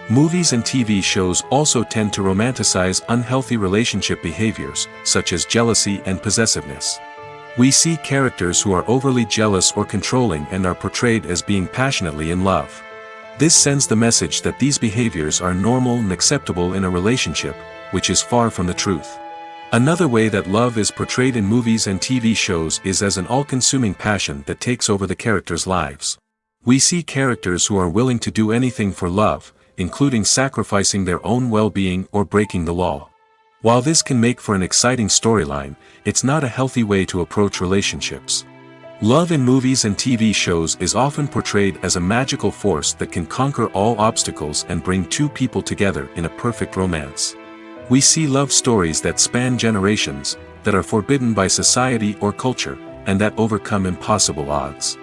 Movies and TV shows also tend to romanticize unhealthy relationship behaviors, such as jealousy and possessiveness. We see characters who are overly jealous or controlling and are portrayed as being passionately in love. This sends the message that these behaviors are normal and acceptable in a relationship, which is far from the truth. Another way that love is portrayed in movies and TV shows is as an all-consuming passion that takes over the characters' lives. We see characters who are willing to do anything for love, including sacrificing their own well-being or breaking the law. While this can make for an exciting storyline, it's not a healthy way to approach relationships. Love in movies and TV shows is often portrayed as a magical force that can conquer all obstacles and bring two people together in a perfect romance. We see love stories that span generations, that are forbidden by society or culture, and that overcome impossible odds.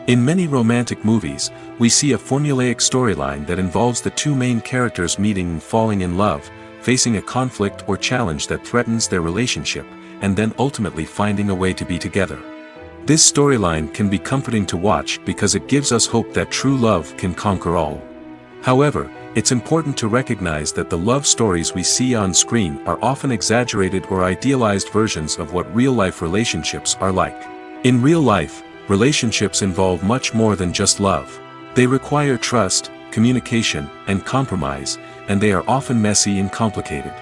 In many romantic movies, we see a formulaic storyline that involves the two main characters meeting and falling in love, facing a conflict or challenge that threatens their relationship, and then ultimately finding a way to be together. This storyline can be comforting to watch because it gives us hope that true love can conquer all. However, it's important to recognize that the love stories we see on screen are often exaggerated or idealized versions of what real-life relationships are like. In real life, relationships involve much more than just love. They require trust, communication, and compromise, and they are often messy and complicated.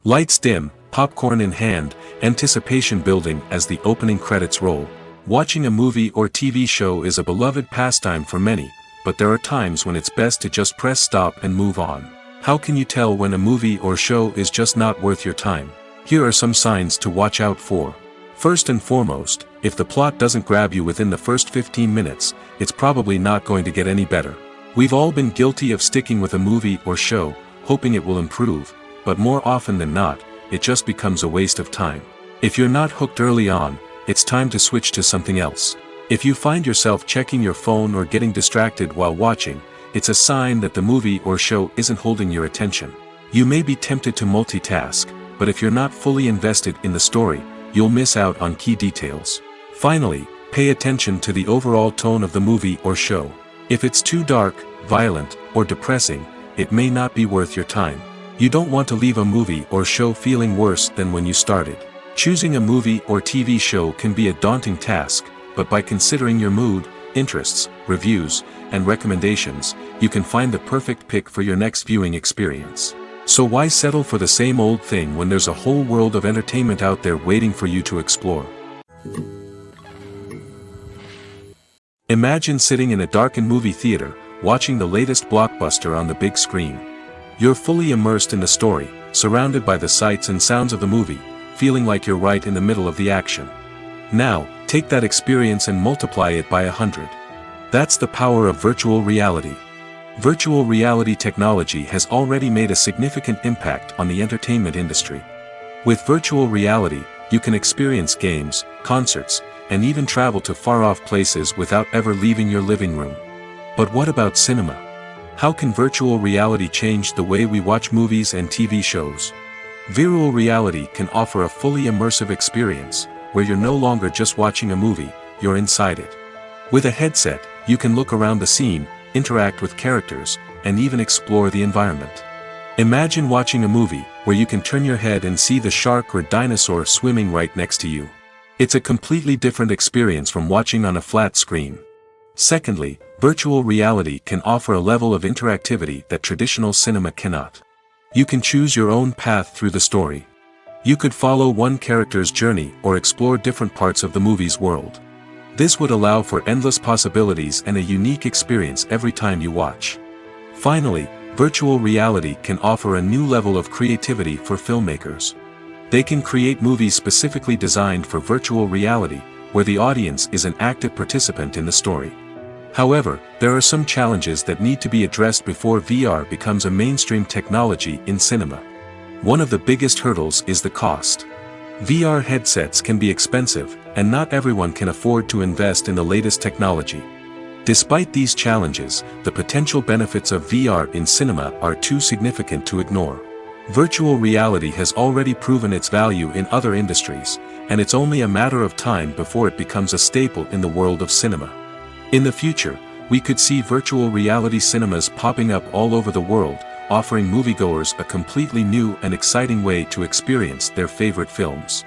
Lights dim, popcorn in hand, anticipation building as the opening credits roll. Watching a movie or TV show is a beloved pastime for many, but there are times when it's best to just press stop and move on. How can you tell when a movie or show is just not worth your time? Here are some signs to watch out for. First and foremost, if the plot doesn't grab you within the first 15 minutes, it's probably not going to get any better. We've all been guilty of sticking with a movie or show, hoping it will improve, but more often than not, it just becomes a waste of time. If you're not hooked early on, it's time to switch to something else. If you find yourself checking your phone or getting distracted while watching, it's a sign that the movie or show isn't holding your attention. You may be tempted to multitask, but if you're not fully invested in the story, you'll miss out on key details. Finally, pay attention to the overall tone of the movie or show. If it's too dark, violent, or depressing, it may not be worth your time. You don't want to leave a movie or show feeling worse than when you started. Choosing a movie or TV show can be a daunting task, but by considering your mood, interests, reviews, and recommendations, you can find the perfect pick for your next viewing experience. So why settle for the same old thing when there's a whole world of entertainment out there waiting for you to explore? Imagine sitting in a darkened movie theater, watching the latest blockbuster on the big screen. You're fully immersed in the story, surrounded by the sights and sounds of the movie, feeling like you're right in the middle of the action. Now, take that experience and multiply it by 100. That's the power of virtual reality. Virtual reality technology has already made a significant impact on the entertainment industry. With virtual reality, you can experience games, concerts, and even travel to far-off places without ever leaving your living room. But what about cinema? How can virtual reality change the way we watch movies and TV shows? Virtual reality can offer a fully immersive experience, where you're no longer just watching a movie, you're inside it. With a headset, you can look around the scene, interact with characters, and even explore the environment. Imagine watching a movie, where you can turn your head and see the shark or dinosaur swimming right next to you. It's a completely different experience from watching on a flat screen. Secondly, virtual reality can offer a level of interactivity that traditional cinema cannot. You can choose your own path through the story. You could follow one character's journey or explore different parts of the movie's world. This would allow for endless possibilities and a unique experience every time you watch. Finally, virtual reality can offer a new level of creativity for filmmakers. They can create movies specifically designed for virtual reality, where the audience is an active participant in the story. However, there are some challenges that need to be addressed before VR becomes a mainstream technology in cinema. One of the biggest hurdles is the cost. VR headsets can be expensive, and not everyone can afford to invest in the latest technology. Despite these challenges, the potential benefits of VR in cinema are too significant to ignore. Virtual reality has already proven its value in other industries, and it's only a matter of time before it becomes a staple in the world of cinema. In the future, we could see virtual reality cinemas popping up all over the world, offering moviegoers a completely new and exciting way to experience their favorite films.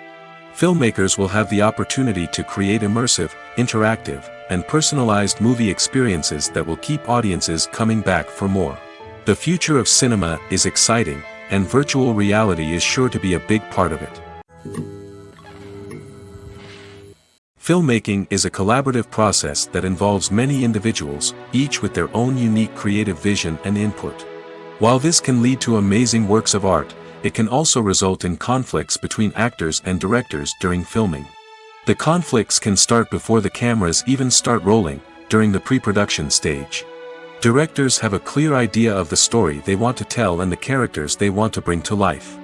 Filmmakers will have the opportunity to create immersive, interactive, and personalized movie experiences that will keep audiences coming back for more. The future of cinema is exciting, and virtual reality is sure to be a big part of it. Filmmaking is a collaborative process that involves many individuals, each with their own unique creative vision and input. While this can lead to amazing works of art, it can also result in conflicts between actors and directors during filming. The conflicts can start before the cameras even start rolling, during the pre-production stage. Directors have a clear idea of the story they want to tell and the characters they want to bring to life.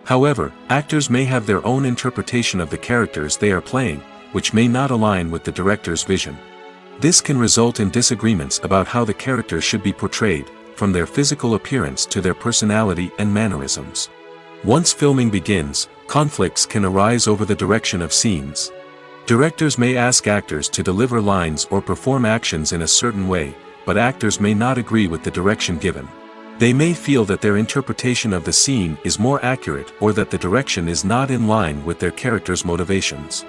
However, actors may have their own interpretation of the characters they are playing, which may not align with the director's vision. This can result in disagreements about how the characters should be portrayed, from their physical appearance to their personality and mannerisms. Once filming begins, conflicts can arise over the direction of scenes. Directors may ask actors to deliver lines or perform actions in a certain way, but actors may not agree with the direction given. They may feel that their interpretation of the scene is more accurate or that the direction is not in line with their character's motivations.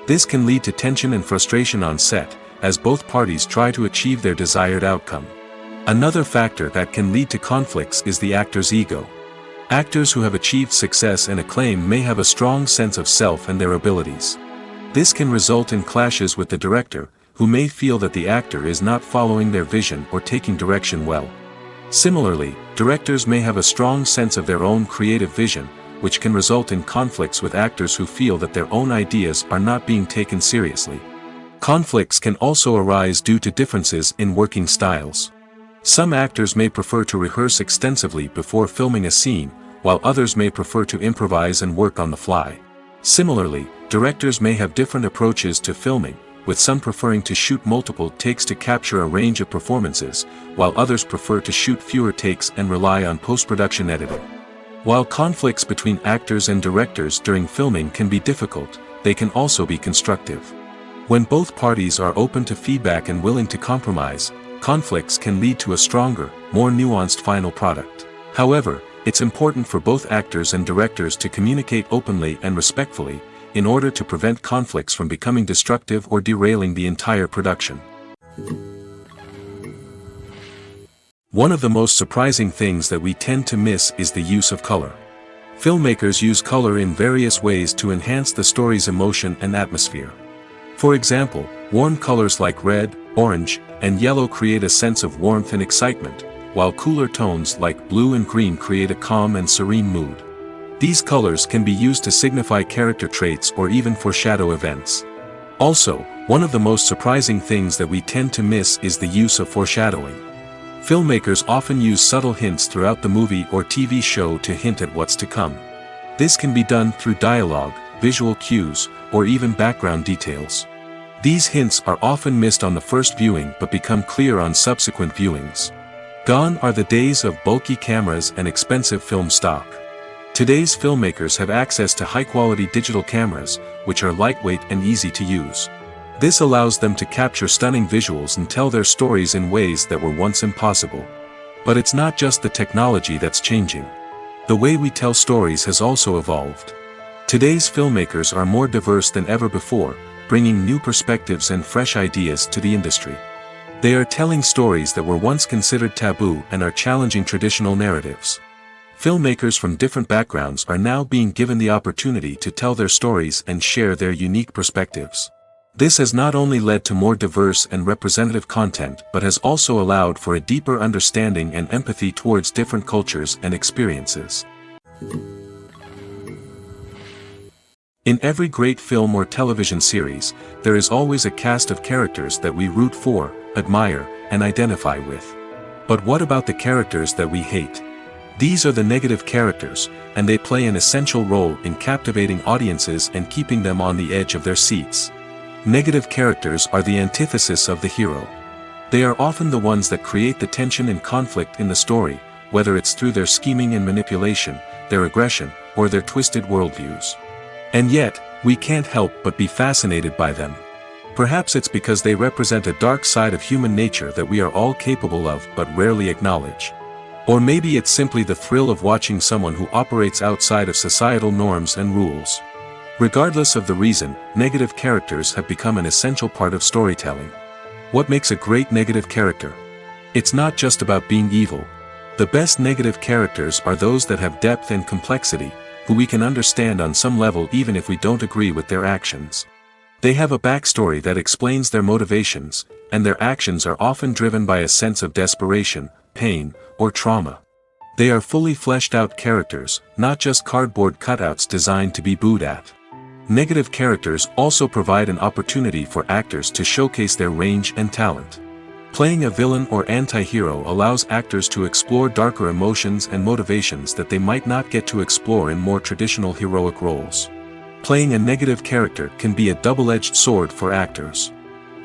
This can lead to tension and frustration on set, as both parties try to achieve their desired outcome. Another factor that can lead to conflicts is the actor's ego. Actors who have achieved success and acclaim may have a strong sense of self and their abilities. This can result in clashes with the director, who may feel that the actor is not following their vision or taking direction well. Similarly, directors may have a strong sense of their own creative vision, which can result in conflicts with actors who feel that their own ideas are not being taken seriously. Conflicts can also arise due to differences in working styles. Some actors may prefer to rehearse extensively before filming a scene, while others may prefer to improvise and work on the fly. Similarly, directors may have different approaches to filming, with some preferring to shoot multiple takes to capture a range of performances, while others prefer to shoot fewer takes and rely on post-production editing. While conflicts between actors and directors during filming can be difficult, they can also be constructive. When both parties are open to feedback and willing to compromise, conflicts can lead to a stronger, more nuanced final product. However, it's important for both actors and directors to communicate openly and respectfully, in order to prevent conflicts from becoming destructive or derailing the entire production. One of the most surprising things that we tend to miss is the use of color. Filmmakers use color in various ways to enhance the story's emotion and atmosphere. For example, warm colors like red, orange, and yellow create a sense of warmth and excitement, while cooler tones like blue and green create a calm and serene mood. These colors can be used to signify character traits or even foreshadow events. Also, one of the most surprising things that we tend to miss is the use of foreshadowing. Filmmakers often use subtle hints throughout the movie or TV show to hint at what's to come. This can be done through dialogue, visual cues, or even background details. These hints are often missed on the first viewing but become clear on subsequent viewings. Gone are the days of bulky cameras and expensive film stock. Today's filmmakers have access to high-quality digital cameras, which are lightweight and easy to use. This allows them to capture stunning visuals and tell their stories in ways that were once impossible. But it's not just the technology that's changing. The way we tell stories has also evolved. Today's filmmakers are more diverse than ever before, bringing new perspectives and fresh ideas to the industry. They are telling stories that were once considered taboo and are challenging traditional narratives. Filmmakers from different backgrounds are now being given the opportunity to tell their stories and share their unique perspectives. This has not only led to more diverse and representative content but has also allowed for a deeper understanding and empathy towards different cultures and experiences. In every great film or television series, there is always a cast of characters that we root for, admire, and identify with. But what about the characters that we hate? These are the negative characters, and they play an essential role in captivating audiences and keeping them on the edge of their seats. Negative characters are the antithesis of the hero. They are often the ones that create the tension and conflict in the story, whether it's through their scheming and manipulation, their aggression, or their twisted worldviews. And yet, we can't help but be fascinated by them. Perhaps it's because they represent a dark side of human nature that we are all capable of but rarely acknowledge. Or maybe it's simply the thrill of watching someone who operates outside of societal norms and rules. Regardless of the reason, negative characters have become an essential part of storytelling. What makes a great negative character? It's not just about being evil. The best negative characters are those that have depth and complexity, who we can understand on some level even if we don't agree with their actions. They have a backstory that explains their motivations, and their actions are often driven by a sense of desperation, pain, or trauma. They are fully fleshed out characters, not just cardboard cutouts designed to be booed at. Negative characters also provide an opportunity for actors to showcase their range and talent. Playing a villain or anti-hero allows actors to explore darker emotions and motivations that they might not get to explore in more traditional heroic roles. Playing a negative character can be a double-edged sword for actors.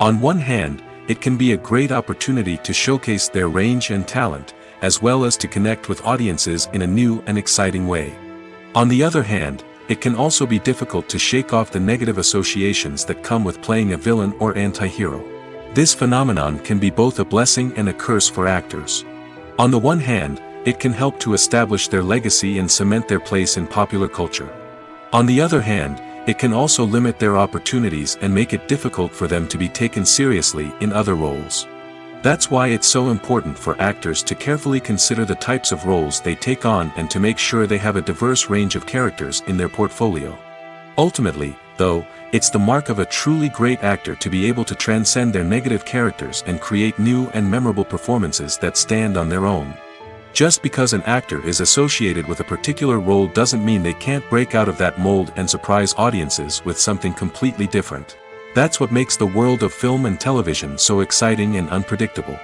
On one hand, it can be a great opportunity to showcase their range and talent, as well as to connect with audiences in a new and exciting way. On the other hand, it can also be difficult to shake off the negative associations that come with playing a villain or anti-hero. This phenomenon can be both a blessing and a curse for actors. On the one hand, it can help to establish their legacy and cement their place in popular culture. On the other hand, it can also limit their opportunities and make it difficult for them to be taken seriously in other roles. That's why it's so important for actors to carefully consider the types of roles they take on and to make sure they have a diverse range of characters in their portfolio. Ultimately, though, it's the mark of a truly great actor to be able to transcend their negative characters and create new and memorable performances that stand on their own. Just because an actor is associated with a particular role doesn't mean they can't break out of that mold and surprise audiences with something completely different. That's what makes the world of film and television so exciting and unpredictable.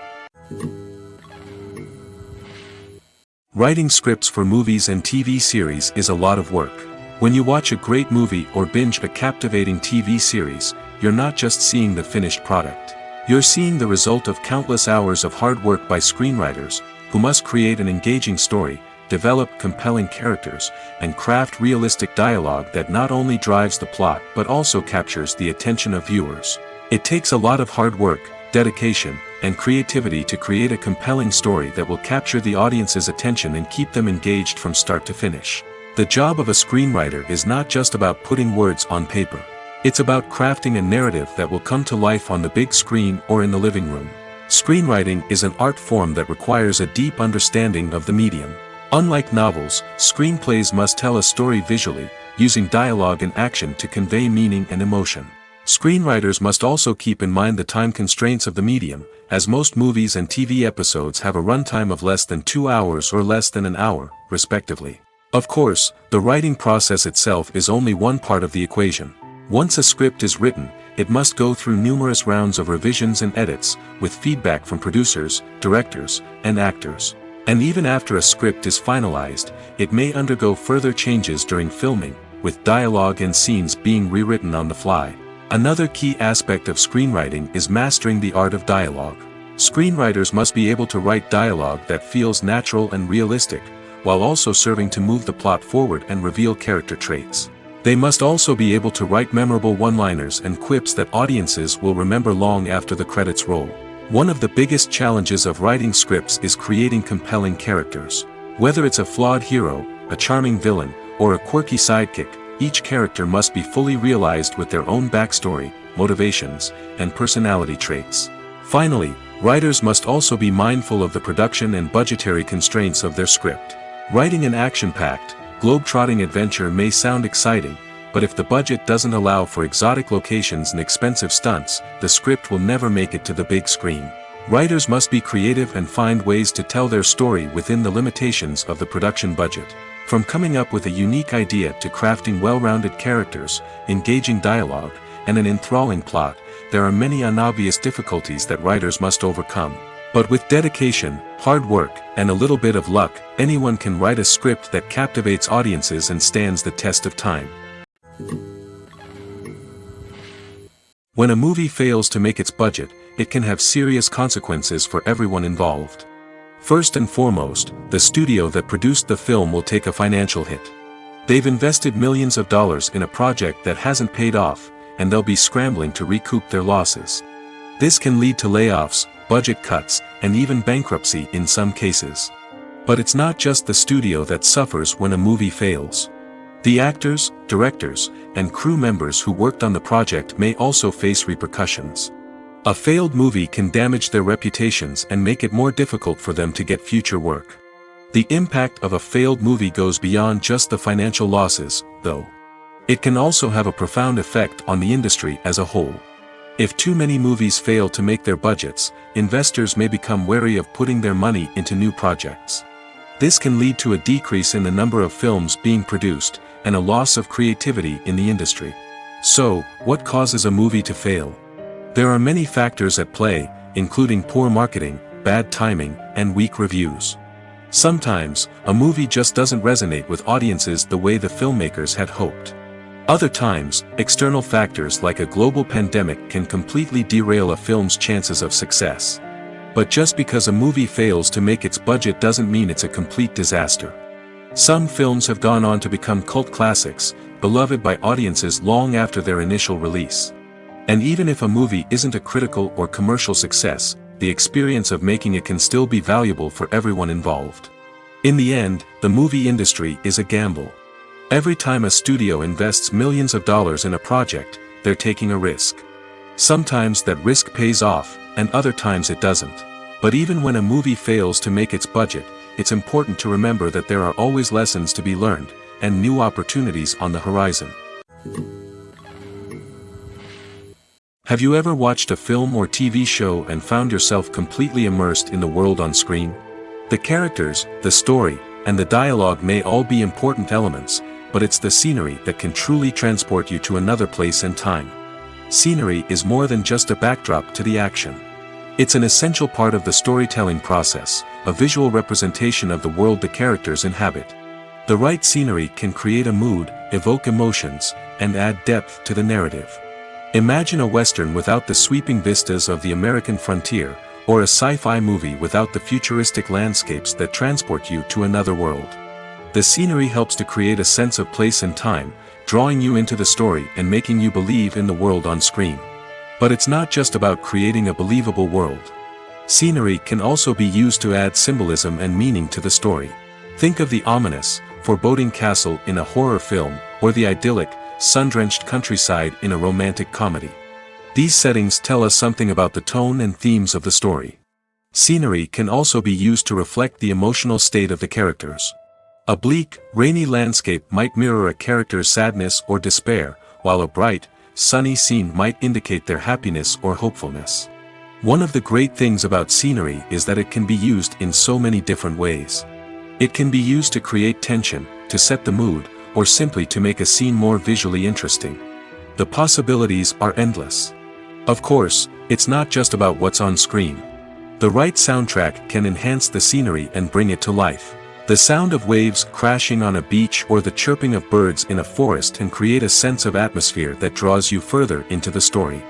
Writing scripts for movies and TV series is a lot of work. When you watch a great movie or binge a captivating TV series, you're not just seeing the finished product. You're seeing the result of countless hours of hard work by screenwriters, who must create an engaging story, develop compelling characters, and craft realistic dialogue that not only drives the plot but also captures the attention of viewers. It takes a lot of hard work, dedication, and creativity to create a compelling story that will capture the audience's attention and keep them engaged from start to finish. The job of a screenwriter is not just about putting words on paper. It's about crafting a narrative that will come to life on the big screen or in the living room. Screenwriting is an art form that requires a deep understanding of the medium. Unlike novels, screenplays must tell a story visually, using dialogue and action to convey meaning and emotion. Screenwriters must also keep in mind the time constraints of the medium, as most movies and TV episodes have a runtime of less than 2 hours or less than an hour, respectively. Of course, the writing process itself is only one part of the equation. Once a script is written, it must go through numerous rounds of revisions and edits, with feedback from producers, directors, and actors. And even after a script is finalized, it may undergo further changes during filming, with dialogue and scenes being rewritten on the fly. Another key aspect of screenwriting is mastering the art of dialogue. Screenwriters must be able to write dialogue that feels natural and realistic, while also serving to move the plot forward and reveal character traits. They must also be able to write memorable one-liners and quips that audiences will remember long after the credits roll. One of the biggest challenges of writing scripts is creating compelling characters. Whether it's a flawed hero, a charming villain, or a quirky sidekick, each character must be fully realized with their own backstory, motivations, and personality traits. Finally, writers must also be mindful of the production and budgetary constraints of their script. Writing an action-packed, globe-trotting adventure may sound exciting, but if the budget doesn't allow for exotic locations and expensive stunts, the script will never make it to the big screen. Writers must be creative and find ways to tell their story within the limitations of the production budget. From coming up with a unique idea to crafting well-rounded characters, engaging dialogue, and an enthralling plot, there are many unobvious difficulties that writers must overcome. But with dedication, hard work, and a little bit of luck, anyone can write a script that captivates audiences and stands the test of time. When a movie fails to make its budget, it can have serious consequences for everyone involved. First and foremost, the studio that produced the film will take a financial hit. They've invested millions of dollars in a project that hasn't paid off, and they'll be scrambling to recoup their losses. This can lead to layoffs, budget cuts, and even bankruptcy in some cases. But it's not just the studio that suffers when a movie fails. The actors, directors, and crew members who worked on the project may also face repercussions. A failed movie can damage their reputations and make it more difficult for them to get future work. The impact of a failed movie goes beyond just the financial losses, though. It can also have a profound effect on the industry as a whole. If too many movies fail to make their budgets, investors may become wary of putting their money into new projects. This can lead to a decrease in the number of films being produced, and a loss of creativity in the industry. So, what causes a movie to fail? There are many factors at play, including poor marketing, bad timing, and weak reviews. Sometimes, a movie just doesn't resonate with audiences the way the filmmakers had hoped. Other times, external factors like a global pandemic can completely derail a film's chances of success. But just because a movie fails to make its budget doesn't mean it's a complete disaster. Some films have gone on to become cult classics, beloved by audiences long after their initial release. And even if a movie isn't a critical or commercial success, the experience of making it can still be valuable for everyone involved. In the end, the movie industry is a gamble. Every time a studio invests millions of dollars in a project, they're taking a risk. Sometimes that risk pays off, and other times it doesn't. But even when a movie fails to make its budget, it's important to remember that there are always lessons to be learned, and new opportunities on the horizon. Have you ever watched a film or TV show and found yourself completely immersed in the world on screen? The characters, the story, and the dialogue may all be important elements, but it's the scenery that can truly transport you to another place and time. Scenery is more than just a backdrop to the action. It's an essential part of the storytelling process, a visual representation of the world the characters inhabit. The right scenery can create a mood, evoke emotions, and add depth to the narrative. Imagine a Western without the sweeping vistas of the American frontier, or a sci-fi movie without the futuristic landscapes that transport you to another world. The scenery helps to create a sense of place and time, drawing you into the story and making you believe in the world on screen. But it's not just about creating a believable world. Scenery can also be used to add symbolism and meaning to the story. Think of the ominous, foreboding castle in a horror film, or the idyllic, sun-drenched countryside in a romantic comedy. These settings tell us something about the tone and themes of the story. Scenery can also be used to reflect the emotional state of the characters. A bleak, rainy landscape might mirror a character's sadness or despair, while a bright, sunny scene might indicate their happiness or hopefulness. One of the great things about scenery is that it can be used in so many different ways. It can be used to create tension, to set the mood, or simply to make a scene more visually interesting. The possibilities are endless. Of course, it's not just about what's on screen. The right soundtrack can enhance the scenery and bring it to life. The sound of waves crashing on a beach or the chirping of birds in a forest can create a sense of atmosphere that draws you further into the story.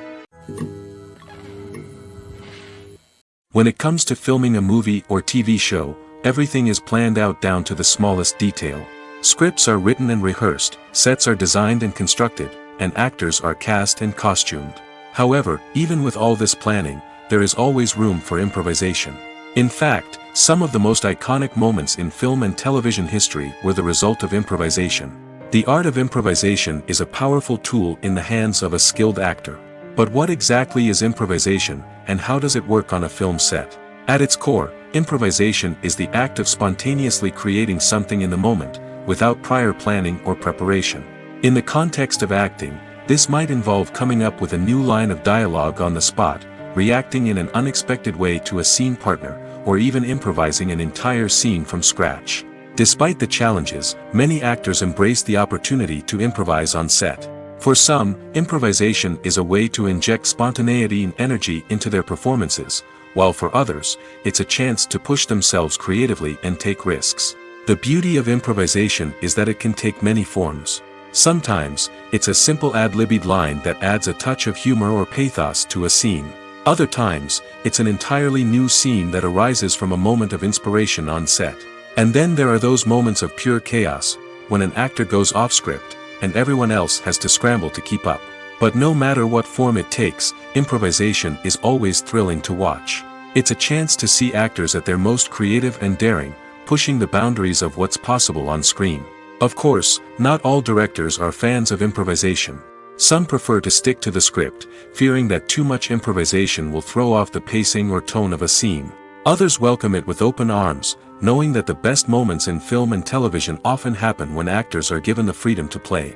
When it comes to filming a movie or TV show, everything is planned out down to the smallest detail. Scripts are written and rehearsed, sets are designed and constructed, and actors are cast and costumed. However, even with all this planning, there is always room for improvisation. In fact, some of the most iconic moments in film and television history were the result of improvisation. The art of improvisation is a powerful tool in the hands of a skilled actor. But what exactly is improvisation, and how does it work on a film set? At its core, improvisation is the act of spontaneously creating something in the moment, without prior planning or preparation. In the context of acting, this might involve coming up with a new line of dialogue on the spot, reacting in an unexpected way to a scene partner, or even improvising an entire scene from scratch. Despite the challenges, many actors embrace the opportunity to improvise on set. For some, improvisation is a way to inject spontaneity and energy into their performances, while for others, it's a chance to push themselves creatively and take risks. The beauty of improvisation is that it can take many forms. Sometimes, it's a simple ad-libbed line that adds a touch of humor or pathos to a scene. Other times, it's an entirely new scene that arises from a moment of inspiration on set. And then there are those moments of pure chaos, when an actor goes off script, and everyone else has to scramble to keep up. But no matter what form it takes, improvisation is always thrilling to watch. It's a chance to see actors at their most creative and daring, pushing the boundaries of what's possible on screen. Of course, not all directors are fans of improvisation. Some prefer to stick to the script, fearing that too much improvisation will throw off the pacing or tone of a scene. Others welcome it with open arms, knowing that the best moments in film and television often happen when actors are given the freedom to play.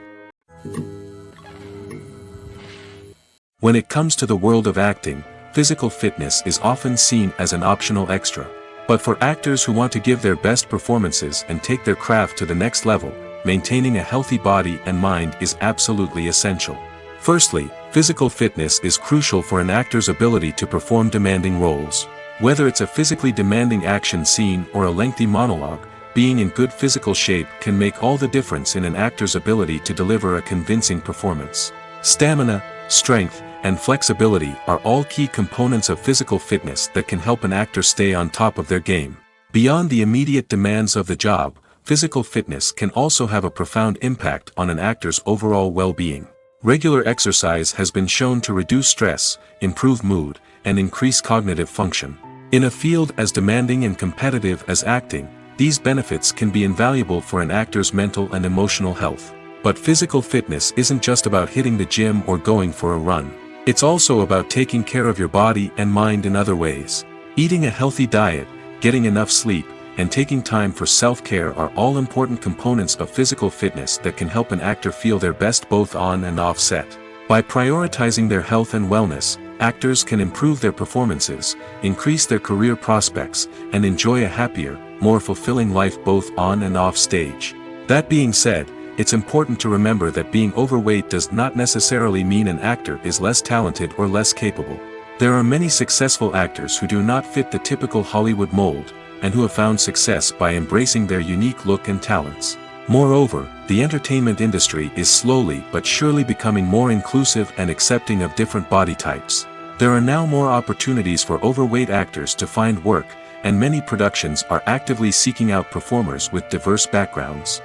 When it comes to the world of acting, physical fitness is often seen as an optional extra. But for actors who want to give their best performances and take their craft to the next level, maintaining a healthy body and mind is absolutely essential. Firstly, physical fitness is crucial for an actor's ability to perform demanding roles. Whether it's a physically demanding action scene or a lengthy monologue, being in good physical shape can make all the difference in an actor's ability to deliver a convincing performance. Stamina, strength, and flexibility are all key components of physical fitness that can help an actor stay on top of their game. Beyond the immediate demands of the job, physical fitness can also have a profound impact on an actor's overall well-being. Regular exercise has been shown to reduce stress, improve mood, and increase cognitive function. In a field as demanding and competitive as acting, these benefits can be invaluable for an actor's mental and emotional health. But physical fitness isn't just about hitting the gym or going for a run. It's also about taking care of your body and mind in other ways. Eating a healthy diet, getting enough sleep, and taking time for self-care are all important components of physical fitness that can help an actor feel their best both on and off set. By prioritizing their health and wellness, actors can improve their performances, increase their career prospects, and enjoy a happier, more fulfilling life both on and off stage. That being said, it's important to remember that being overweight does not necessarily mean an actor is less talented or less capable. There are many successful actors who do not fit the typical Hollywood mold, and who have found success by embracing their unique look and talents. Moreover, the entertainment industry is slowly but surely becoming more inclusive and accepting of different body types. There are now more opportunities for overweight actors to find work, and many productions are actively seeking out performers with diverse backgrounds.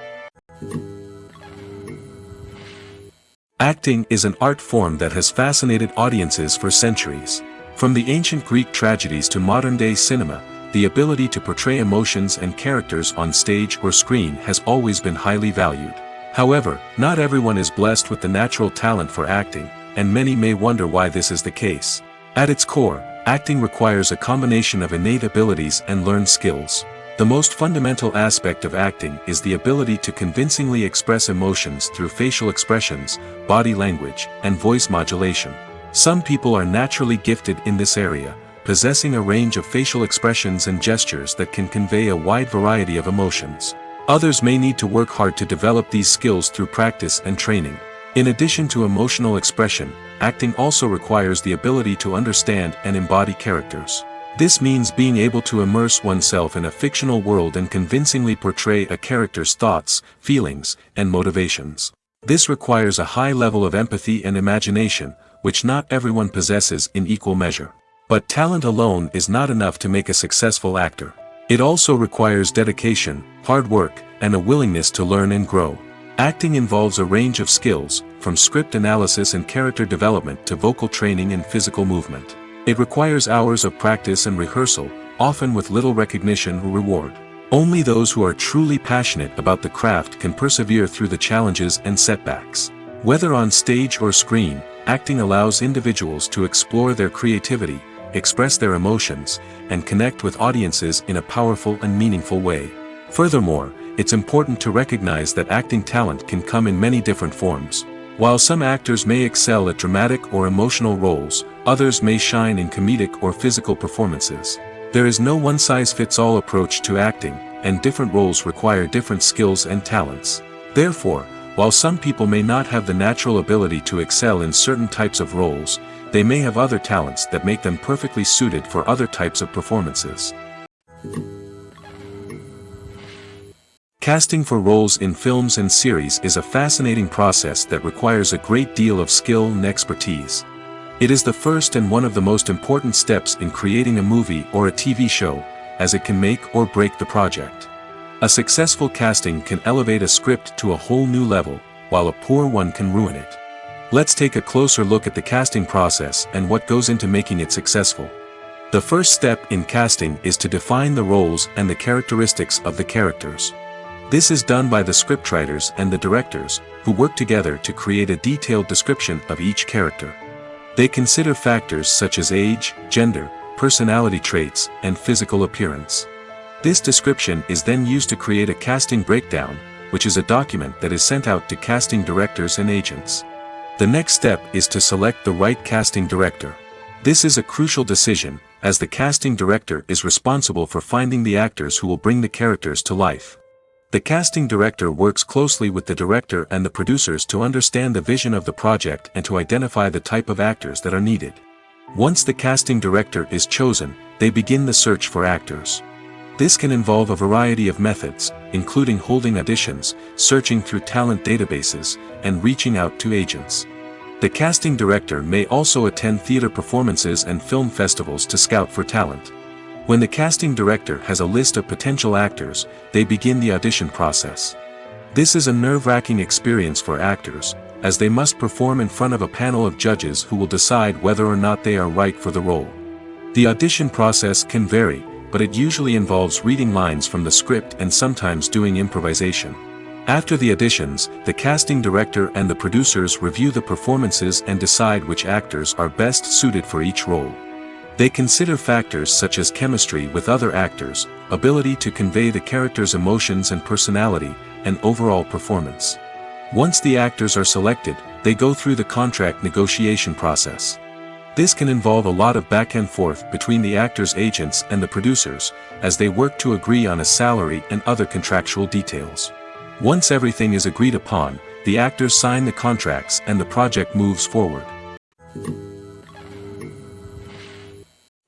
Acting is an art form that has fascinated audiences for centuries. From the ancient Greek tragedies to modern-day cinema, the ability to portray emotions and characters on stage or screen has always been highly valued. However, not everyone is blessed with the natural talent for acting, and many may wonder why this is the case. At its core, acting requires a combination of innate abilities and learned skills. The most fundamental aspect of acting is the ability to convincingly express emotions through facial expressions, body language, and voice modulation. Some people are naturally gifted in this area, possessing a range of facial expressions and gestures that can convey a wide variety of emotions. Others may need to work hard to develop these skills through practice and training. In addition to emotional expression, acting also requires the ability to understand and embody characters. This means being able to immerse oneself in a fictional world and convincingly portray a character's thoughts, feelings, and motivations. This requires a high level of empathy and imagination, which not everyone possesses in equal measure. But talent alone is not enough to make a successful actor. It also requires dedication, hard work, and a willingness to learn and grow. Acting involves a range of skills, from script analysis and character development to vocal training and physical movement. It requires hours of practice and rehearsal, often with little recognition or reward. Only those who are truly passionate about the craft can persevere through the challenges and setbacks. Whether on stage or screen, acting allows individuals to explore their creativity, express their emotions, and connect with audiences in a powerful and meaningful way. Furthermore, it's important to recognize that acting talent can come in many different forms. While some actors may excel at dramatic or emotional roles, others may shine in comedic or physical performances. There is no one-size-fits-all approach to acting, and different roles require different skills and talents. Therefore, while some people may not have the natural ability to excel in certain types of roles, they may have other talents that make them perfectly suited for other types of performances. Casting for roles in films and series is a fascinating process that requires a great deal of skill and expertise. It is the first and one of the most important steps in creating a movie or a TV show, as it can make or break the project. A successful casting can elevate a script to a whole new level, while a poor one can ruin it. Let's take a closer look at the casting process and what goes into making it successful. The first step in casting is to define the roles and the characteristics of the characters. This is done by the scriptwriters and the directors, who work together to create a detailed description of each character. They consider factors such as age, gender, personality traits, and physical appearance. This description is then used to create a casting breakdown, which is a document that is sent out to casting directors and agents. The next step is to select the right casting director. This is a crucial decision, as the casting director is responsible for finding the actors who will bring the characters to life. The casting director works closely with the director and the producers to understand the vision of the project and to identify the type of actors that are needed. Once the casting director is chosen, they begin the search for actors. This can involve a variety of methods, including holding auditions, searching through talent databases, and reaching out to agents. The casting director may also attend theater performances and film festivals to scout for talent. When the casting director has a list of potential actors, they begin the audition process. This is a nerve-wracking experience for actors, as they must perform in front of a panel of judges who will decide whether or not they are right for the role. The audition process can vary, but it usually involves reading lines from the script and sometimes doing improvisation. After the auditions, the casting director and the producers review the performances and decide which actors are best suited for each role. They consider factors such as chemistry with other actors, ability to convey the character's emotions and personality, and overall performance. Once the actors are selected, they go through the contract negotiation process. This can involve a lot of back and forth between the actors' agents and the producers, as they work to agree on a salary and other contractual details. Once everything is agreed upon, the actors sign the contracts and the project moves forward.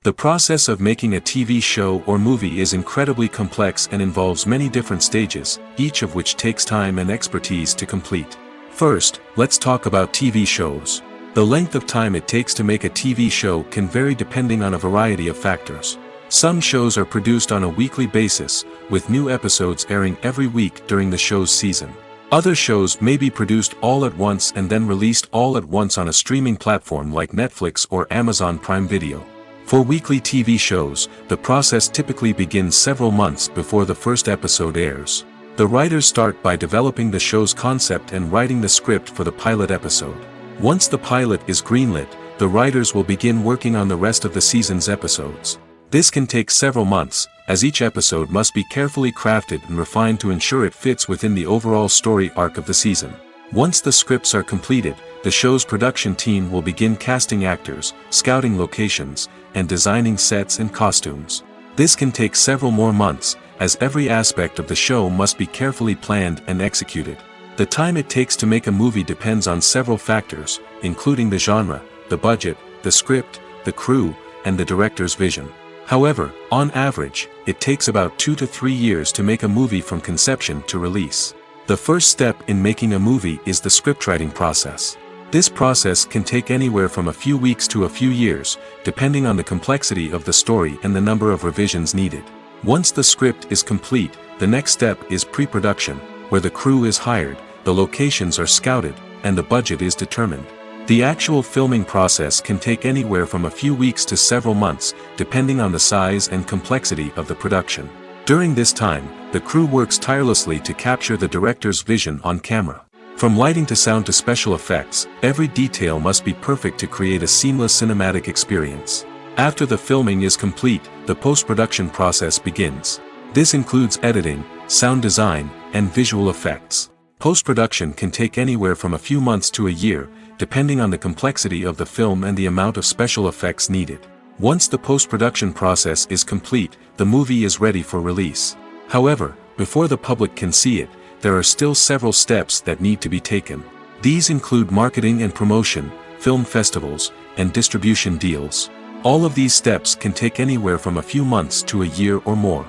The process of making a TV show or movie is incredibly complex and involves many different stages, each of which takes time and expertise to complete. First, let's talk about TV shows. The length of time it takes to make a TV show can vary depending on a variety of factors. Some shows are produced on a weekly basis, with new episodes airing every week during the show's season. Other shows may be produced all at once and then released all at once on a streaming platform like Netflix or Amazon Prime Video. For weekly TV shows, the process typically begins several months before the first episode airs. The writers start by developing the show's concept and writing the script for the pilot episode. Once the pilot is greenlit, the writers will begin working on the rest of the season's episodes. This can take several months, as each episode must be carefully crafted and refined to ensure it fits within the overall story arc of the season. Once the scripts are completed, the show's production team will begin casting actors, scouting locations, and designing sets and costumes. This can take several more months, as every aspect of the show must be carefully planned and executed. The time it takes to make a movie depends on several factors, including the genre, the budget, the script, the crew, and the director's vision. However, on average, it takes about 2 to 3 years to make a movie from conception to release. The first step in making a movie is the scriptwriting process. This process can take anywhere from a few weeks to a few years, depending on the complexity of the story and the number of revisions needed. Once the script is complete, the next step is pre-production, where the crew is hired, the locations are scouted, and the budget is determined. The actual filming process can take anywhere from a few weeks to several months, depending on the size and complexity of the production. During this time, the crew works tirelessly to capture the director's vision on camera. From lighting to sound to special effects, every detail must be perfect to create a seamless cinematic experience. After the filming is complete, the post-production process begins. This includes editing, sound design, and visual effects. Post-production can take anywhere from a few months to a year, depending on the complexity of the film and the amount of special effects needed. Once the post-production process is complete, the movie is ready for release. However, before the public can see it, there are still several steps that need to be taken. These include marketing and promotion, film festivals, and distribution deals. All of these steps can take anywhere from a few months to a year or more.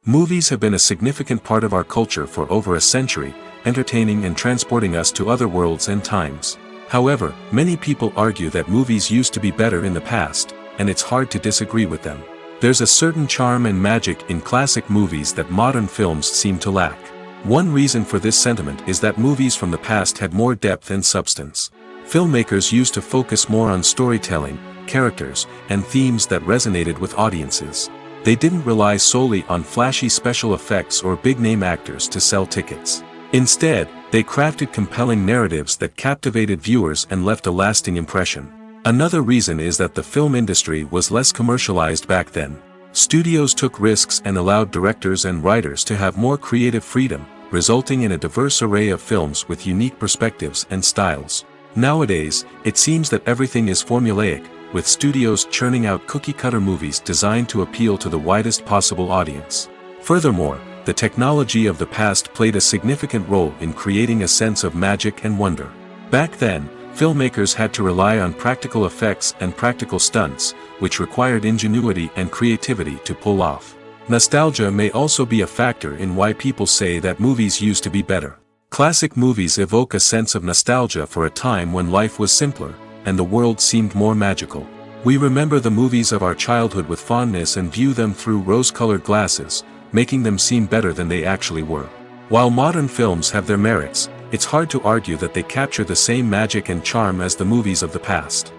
Movies have been a significant part of our culture for over a century, entertaining and transporting us to other worlds and times. However, many people argue that movies used to be better in the past, and it's hard to disagree with them. There's a certain charm and magic in classic movies that modern films seem to lack. One reason for this sentiment is that movies from the past had more depth and substance. Filmmakers used to focus more on storytelling, characters, and themes that resonated with audiences. They didn't rely solely on flashy special effects or big-name actors to sell tickets. Instead, they crafted compelling narratives that captivated viewers and left a lasting impression. Another reason is that the film industry was less commercialized back then. Studios took risks and allowed directors and writers to have more creative freedom, resulting in a diverse array of films with unique perspectives and styles. Nowadays, it seems that everything is formulaic, with studios churning out cookie-cutter movies designed to appeal to the widest possible audience. Furthermore, the technology of the past played a significant role in creating a sense of magic and wonder. Back then, filmmakers had to rely on practical effects and practical stunts, which required ingenuity and creativity to pull off. Nostalgia may also be a factor in why people say that movies used to be better. Classic movies evoke a sense of nostalgia for a time when life was simpler, and the world seemed more magical. We remember the movies of our childhood with fondness and view them through rose-colored glasses, making them seem better than they actually were. While modern films have their merits, it's hard to argue that they capture the same magic and charm as the movies of the past.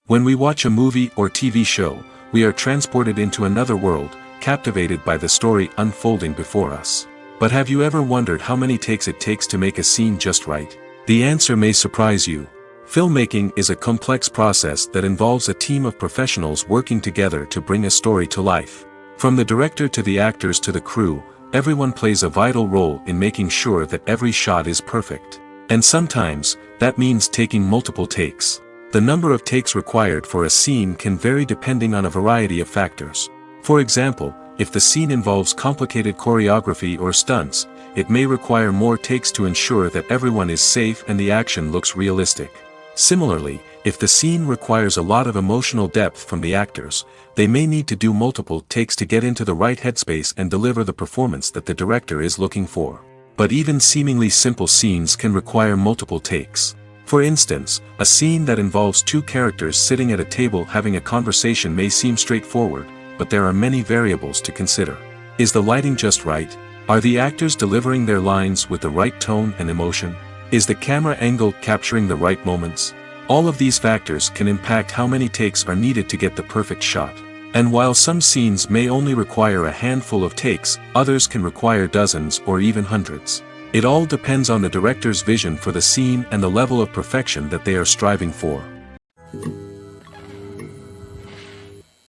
When we watch a movie or TV show, we are transported into another world, captivated by the story unfolding before us. But have you ever wondered how many takes it takes to make a scene just right? The answer may surprise you. Filmmaking is a complex process that involves a team of professionals working together to bring a story to life. From the director to the actors to the crew, everyone plays a vital role in making sure that every shot is perfect. And sometimes, that means taking multiple takes. The number of takes required for a scene can vary depending on a variety of factors. For example, if the scene involves complicated choreography or stunts, it may require more takes to ensure that everyone is safe and the action looks realistic. Similarly, if the scene requires a lot of emotional depth from the actors, they may need to do multiple takes to get into the right headspace and deliver the performance that the director is looking for. But even seemingly simple scenes can require multiple takes. For instance, a scene that involves two characters sitting at a table having a conversation may seem straightforward, but there are many variables to consider. Is the lighting just right? Are the actors delivering their lines with the right tone and emotion? Is the camera angle capturing the right moments? All of these factors can impact how many takes are needed to get the perfect shot. And while some scenes may only require a handful of takes, others can require dozens or even hundreds. It all depends on the director's vision for the scene and the level of perfection that they are striving for.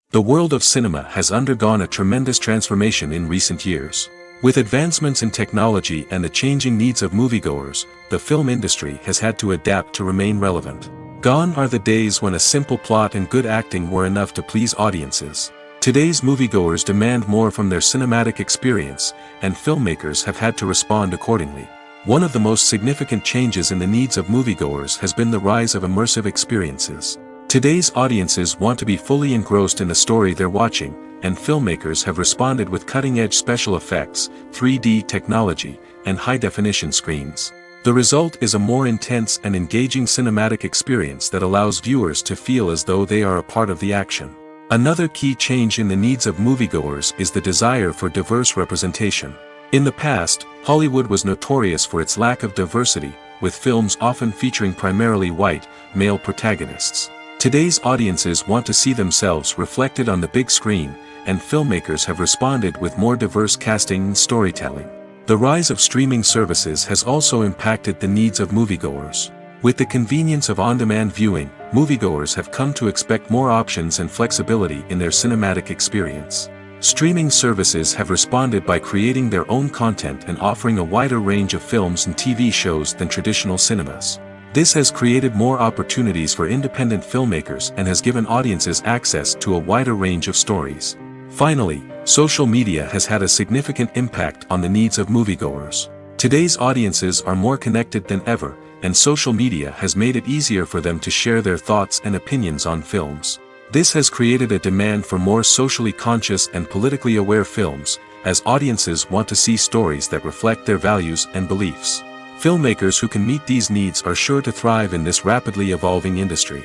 The world of cinema has undergone a tremendous transformation in recent years. With advancements in technology and the changing needs of moviegoers, the film industry has had to adapt to remain relevant. Gone are the days when a simple plot and good acting were enough to please audiences. Today's moviegoers demand more from their cinematic experience, and filmmakers have had to respond accordingly. One of the most significant changes in the needs of moviegoers has been the rise of immersive experiences. Today's audiences want to be fully engrossed in the story they're watching, and filmmakers have responded with cutting-edge special effects, 3D technology, and high-definition screens. The result is a more intense and engaging cinematic experience that allows viewers to feel as though they are a part of the action. Another key change in the needs of moviegoers is the desire for diverse representation. In the past, Hollywood was notorious for its lack of diversity, with films often featuring primarily white, male protagonists. Today's audiences want to see themselves reflected on the big screen, and filmmakers have responded with more diverse casting and storytelling. The rise of streaming services has also impacted the needs of moviegoers. With the convenience of on-demand viewing, moviegoers have come to expect more options and flexibility in their cinematic experience. Streaming services have responded by creating their own content and offering a wider range of films and TV shows than traditional cinemas. This has created more opportunities for independent filmmakers and has given audiences access to a wider range of stories. Finally, social media has had a significant impact on the needs of moviegoers. Today's audiences are more connected than ever, and social media has made it easier for them to share their thoughts and opinions on films. This has created a demand for more socially conscious and politically aware films, as audiences want to see stories that reflect their values and beliefs. Filmmakers who can meet these needs are sure to thrive in this rapidly evolving industry.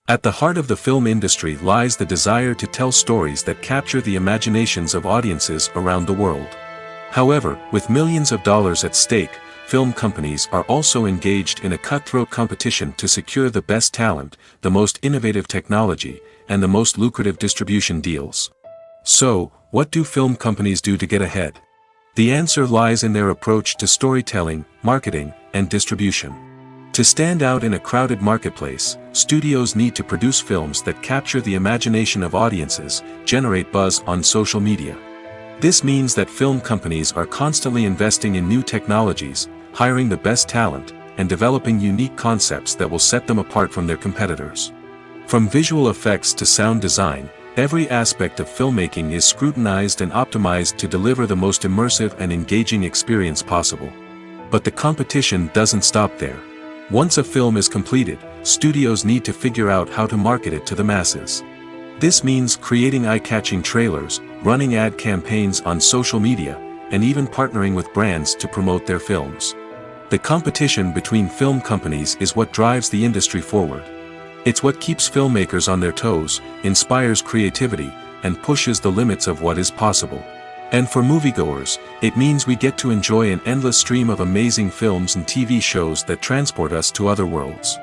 At the heart of the film industry lies the desire to tell stories that capture the imaginations of audiences around the world. However, with millions of dollars at stake, film companies are also engaged in a cutthroat competition to secure the best talent, the most innovative technology, and the most lucrative distribution deals. So, what do film companies do to get ahead? The answer lies in their approach to storytelling, marketing, and distribution. To stand out in a crowded marketplace, studios need to produce films that capture the imagination of audiences, generate buzz on social media. This means that film companies are constantly investing in new technologies, hiring the best talent, and developing unique concepts that will set them apart from their competitors. From visual effects to sound design, every aspect of filmmaking is scrutinized and optimized to deliver the most immersive and engaging experience possible. But the competition doesn't stop there. Once a film is completed, studios need to figure out how to market it to the masses. This means creating eye-catching trailers, running ad campaigns on social media, and even partnering with brands to promote their films. The competition between film companies is what drives the industry forward. It's what keeps filmmakers on their toes, inspires creativity, and pushes the limits of what is possible. And for moviegoers, it means we get to enjoy an endless stream of amazing films and TV shows that transport us to other worlds.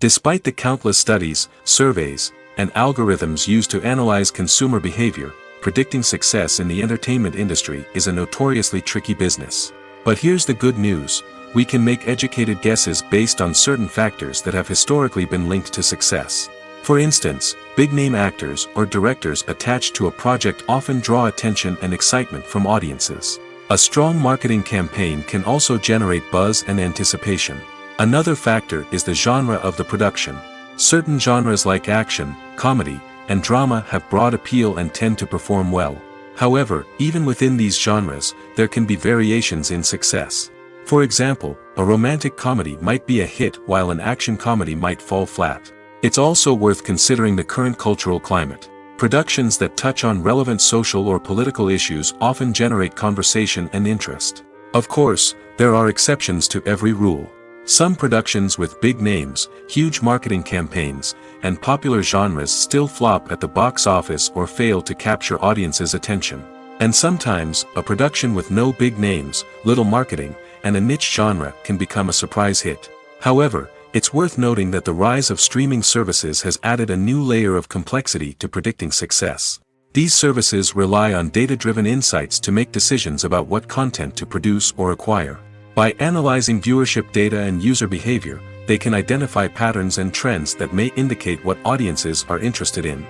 Despite the countless studies, surveys, and algorithms used to analyze consumer behavior, predicting success in the entertainment industry is a notoriously tricky business. But here's the good news: we can make educated guesses based on certain factors that have historically been linked to success. For instance, big-name actors or directors attached to a project often draw attention and excitement from audiences. A strong marketing campaign can also generate buzz and anticipation. Another factor is the genre of the production. Certain genres like action, comedy, and drama have broad appeal and tend to perform well. However, even within these genres, there can be variations in success. For example, a romantic comedy might be a hit while an action comedy might fall flat. It's also worth considering the current cultural climate. Productions that touch on relevant social or political issues often generate conversation and interest. Of course, there are exceptions to every rule. Some productions with big names, huge marketing campaigns, and popular genres still flop at the box office or fail to capture audiences' attention. And sometimes, a production with no big names, little marketing, and a niche genre can become a surprise hit. However, it's worth noting that the rise of streaming services has added a new layer of complexity to predicting success. These services rely on data-driven insights to make decisions about what content to produce or acquire. By analyzing viewership data and user behavior, they can identify patterns and trends that may indicate what audiences are interested in.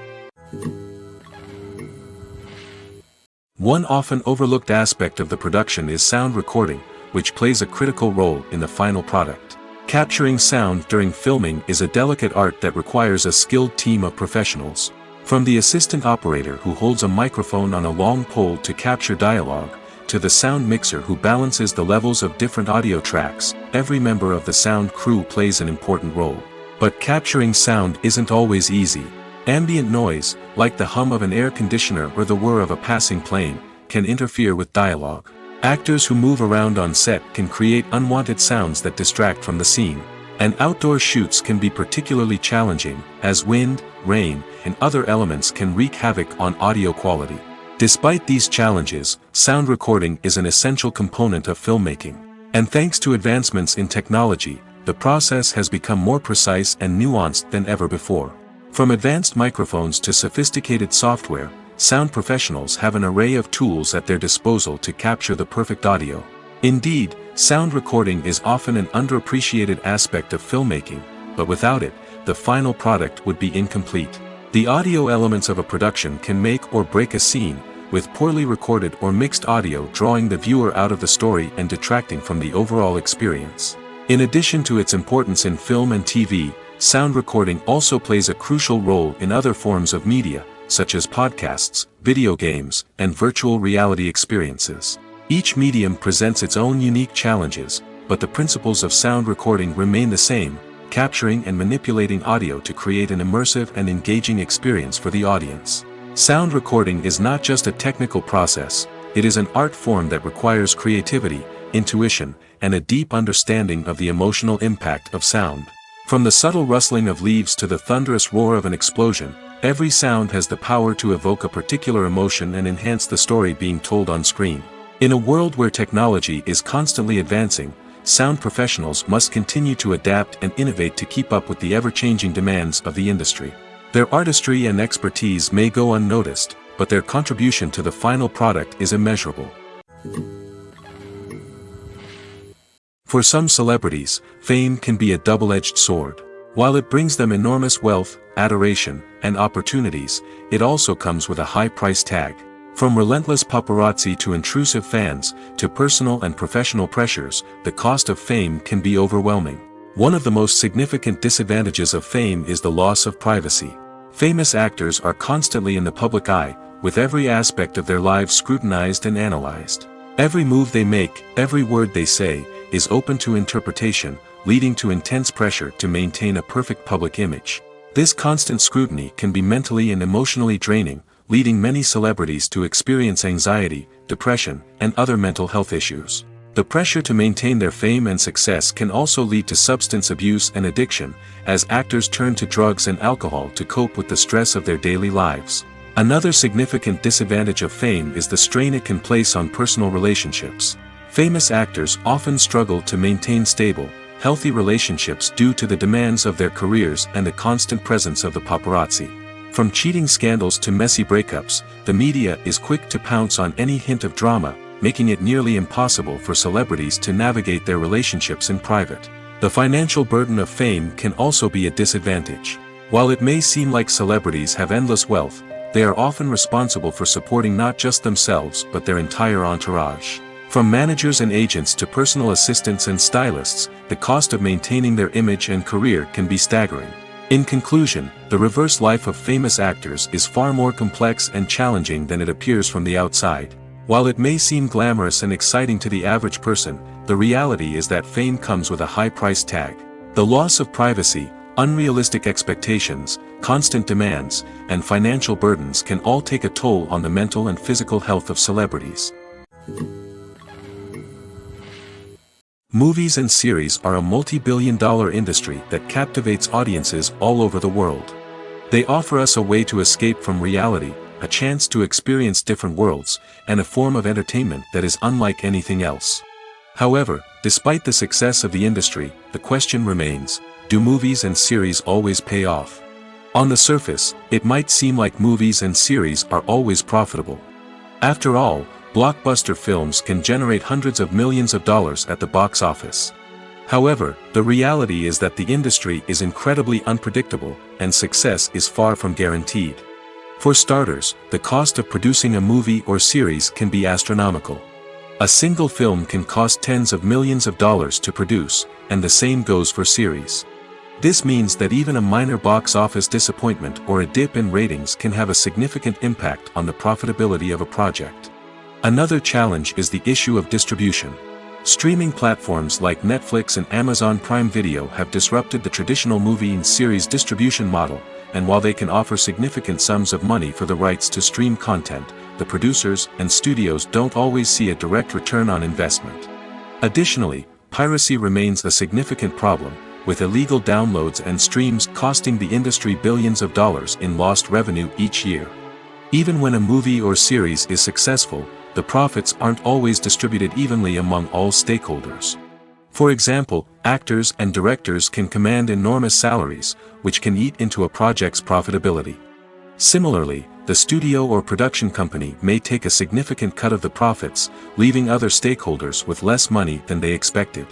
One often overlooked aspect of the production is sound recording, which plays a critical role in the final product. Capturing sound during filming is a delicate art that requires a skilled team of professionals. From the assistant operator who holds a microphone on a long pole to capture dialogue, to the sound mixer who balances the levels of different audio tracks, every member of the sound crew plays an important role. But capturing sound isn't always easy. Ambient noise, like the hum of an air conditioner or the whir of a passing plane, can interfere with dialogue. Actors who move around on set can create unwanted sounds that distract from the scene. And outdoor shoots can be particularly challenging, as wind, rain, and other elements can wreak havoc on audio quality. Despite these challenges, sound recording is an essential component of filmmaking. And thanks to advancements in technology, the process has become more precise and nuanced than ever before. From advanced microphones to sophisticated software, sound professionals have an array of tools at their disposal to capture the perfect audio. Indeed, sound recording is often an underappreciated aspect of filmmaking, but without it, the final product would be incomplete. The audio elements of a production can make or break a scene, with poorly recorded or mixed audio drawing the viewer out of the story and detracting from the overall experience. In addition to its importance in film and TV, sound recording also plays a crucial role in other forms of media, such as podcasts, video games, and virtual reality experiences. Each medium presents its own unique challenges, but the principles of sound recording remain the same, capturing and manipulating audio to create an immersive and engaging experience for the audience. Sound recording is not just a technical process, it is an art form that requires creativity, intuition, and a deep understanding of the emotional impact of sound. From the subtle rustling of leaves to the thunderous roar of an explosion, every sound has the power to evoke a particular emotion and enhance the story being told on screen. In a world where technology is constantly advancing, sound professionals must continue to adapt and innovate to keep up with the ever-changing demands of the industry. Their artistry and expertise may go unnoticed, but their contribution to the final product is immeasurable. For some celebrities, fame can be a double-edged sword. While it brings them enormous wealth, adoration, and opportunities, it also comes with a high price tag. From relentless paparazzi to intrusive fans, to personal and professional pressures, the cost of fame can be overwhelming. One of the most significant disadvantages of fame is the loss of privacy. Famous actors are constantly in the public eye, with every aspect of their lives scrutinized and analyzed. Every move they make, every word they say, is open to interpretation, leading to intense pressure to maintain a perfect public image. This constant scrutiny can be mentally and emotionally draining, leading many celebrities to experience anxiety, depression, and other mental health issues. The pressure to maintain their fame and success can also lead to substance abuse and addiction, as actors turn to drugs and alcohol to cope with the stress of their daily lives. Another significant disadvantage of fame is the strain it can place on personal relationships. Famous actors often struggle to maintain stable, healthy relationships due to the demands of their careers and the constant presence of the paparazzi. From cheating scandals to messy breakups, the media is quick to pounce on any hint of drama, making it nearly impossible for celebrities to navigate their relationships in private. The financial burden of fame can also be a disadvantage. While it may seem like celebrities have endless wealth, they are often responsible for supporting not just themselves but their entire entourage. From managers and agents to personal assistants and stylists, the cost of maintaining their image and career can be staggering. In conclusion, the reverse life of famous actors is far more complex and challenging than it appears from the outside. While it may seem glamorous and exciting to the average person, the reality is that fame comes with a high price tag. The loss of privacy, unrealistic expectations, constant demands, and financial burdens can all take a toll on the mental and physical health of celebrities. Movies and series are a multi-billion-dollar industry that captivates audiences all over the world. They offer us a way to escape from reality, a chance to experience different worlds, and a form of entertainment that is unlike anything else. However, despite the success of the industry, the question remains, do movies and series always pay off? On the surface, it might seem like movies and series are always profitable. After all, blockbuster films can generate hundreds of millions of dollars at the box office. However, the reality is that the industry is incredibly unpredictable, and success is far from guaranteed. For starters, the cost of producing a movie or series can be astronomical. A single film can cost tens of millions of dollars to produce, and the same goes for series. This means that even a minor box office disappointment or a dip in ratings can have a significant impact on the profitability of a project. Another challenge is the issue of distribution. Streaming platforms like Netflix and Amazon Prime Video have disrupted the traditional movie and series distribution model, and while they can offer significant sums of money for the rights to stream content, the producers and studios don't always see a direct return on investment. Additionally, piracy remains a significant problem, with illegal downloads and streams costing the industry billions of dollars in lost revenue each year. Even when a movie or series is successful, the profits aren't always distributed evenly among all stakeholders. For example, actors and directors can command enormous salaries, which can eat into a project's profitability. Similarly, the studio or production company may take a significant cut of the profits, leaving other stakeholders with less money than they expected.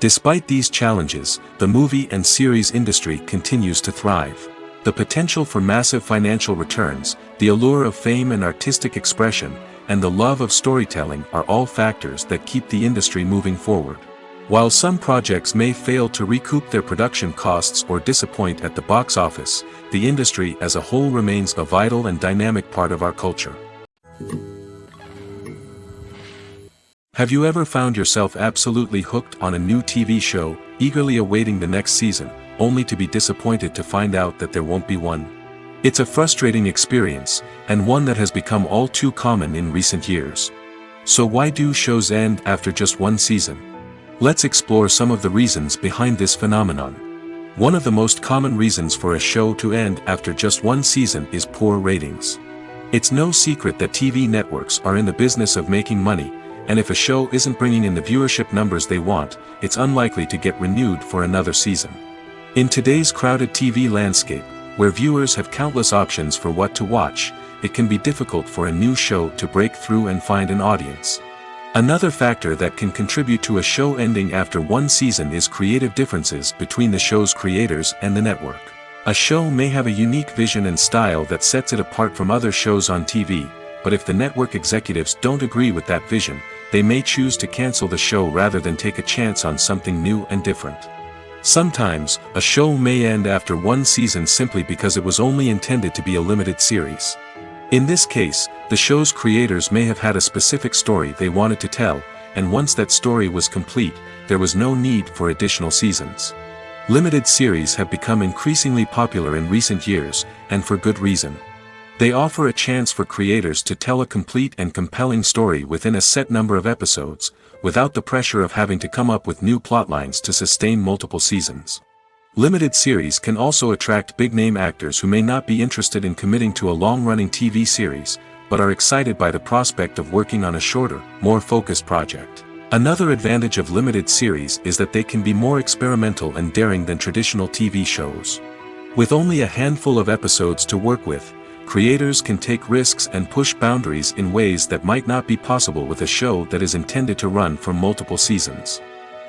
Despite these challenges, the movie and series industry continues to thrive. The potential for massive financial returns, the allure of fame and artistic expression, and the love of storytelling are all factors that keep the industry moving forward. While some projects may fail to recoup their production costs or disappoint at the box office, the industry as a whole remains a vital and dynamic part of our culture. Have you ever found yourself absolutely hooked on a new TV show, eagerly awaiting the next season, only to be disappointed to find out that there won't be one? It's a frustrating experience, and one that has become all too common in recent years. So why do shows end after just one season? Let's explore some of the reasons behind this phenomenon. One of the most common reasons for a show to end after just one season is poor ratings. It's no secret that TV networks are in the business of making money, and if a show isn't bringing in the viewership numbers they want, it's unlikely to get renewed for another season. In today's crowded TV landscape, where viewers have countless options for what to watch, it can be difficult for a new show to break through and find an audience. Another factor that can contribute to a show ending after one season is creative differences between the show's creators and the network. A show may have a unique vision and style that sets it apart from other shows on TV, but if the network executives don't agree with that vision, they may choose to cancel the show rather than take a chance on something new and different. Sometimes, a show may end after one season simply because it was only intended to be a limited series. In this case, the show's creators may have had a specific story they wanted to tell, and once that story was complete, there was no need for additional seasons. Limited series have become increasingly popular in recent years, and for good reason. They offer a chance for creators to tell a complete and compelling story within a set number of episodes, without the pressure of having to come up with new plotlines to sustain multiple seasons. Limited series can also attract big-name actors who may not be interested in committing to a long-running TV series, but are excited by the prospect of working on a shorter, more focused project. Another advantage of limited series is that they can be more experimental and daring than traditional TV shows. With only a handful of episodes to work with, creators can take risks and push boundaries in ways that might not be possible with a show that is intended to run for multiple seasons.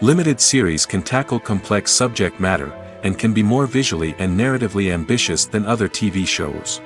Limited series can tackle complex subject matter, and can be more visually and narratively ambitious than other TV shows.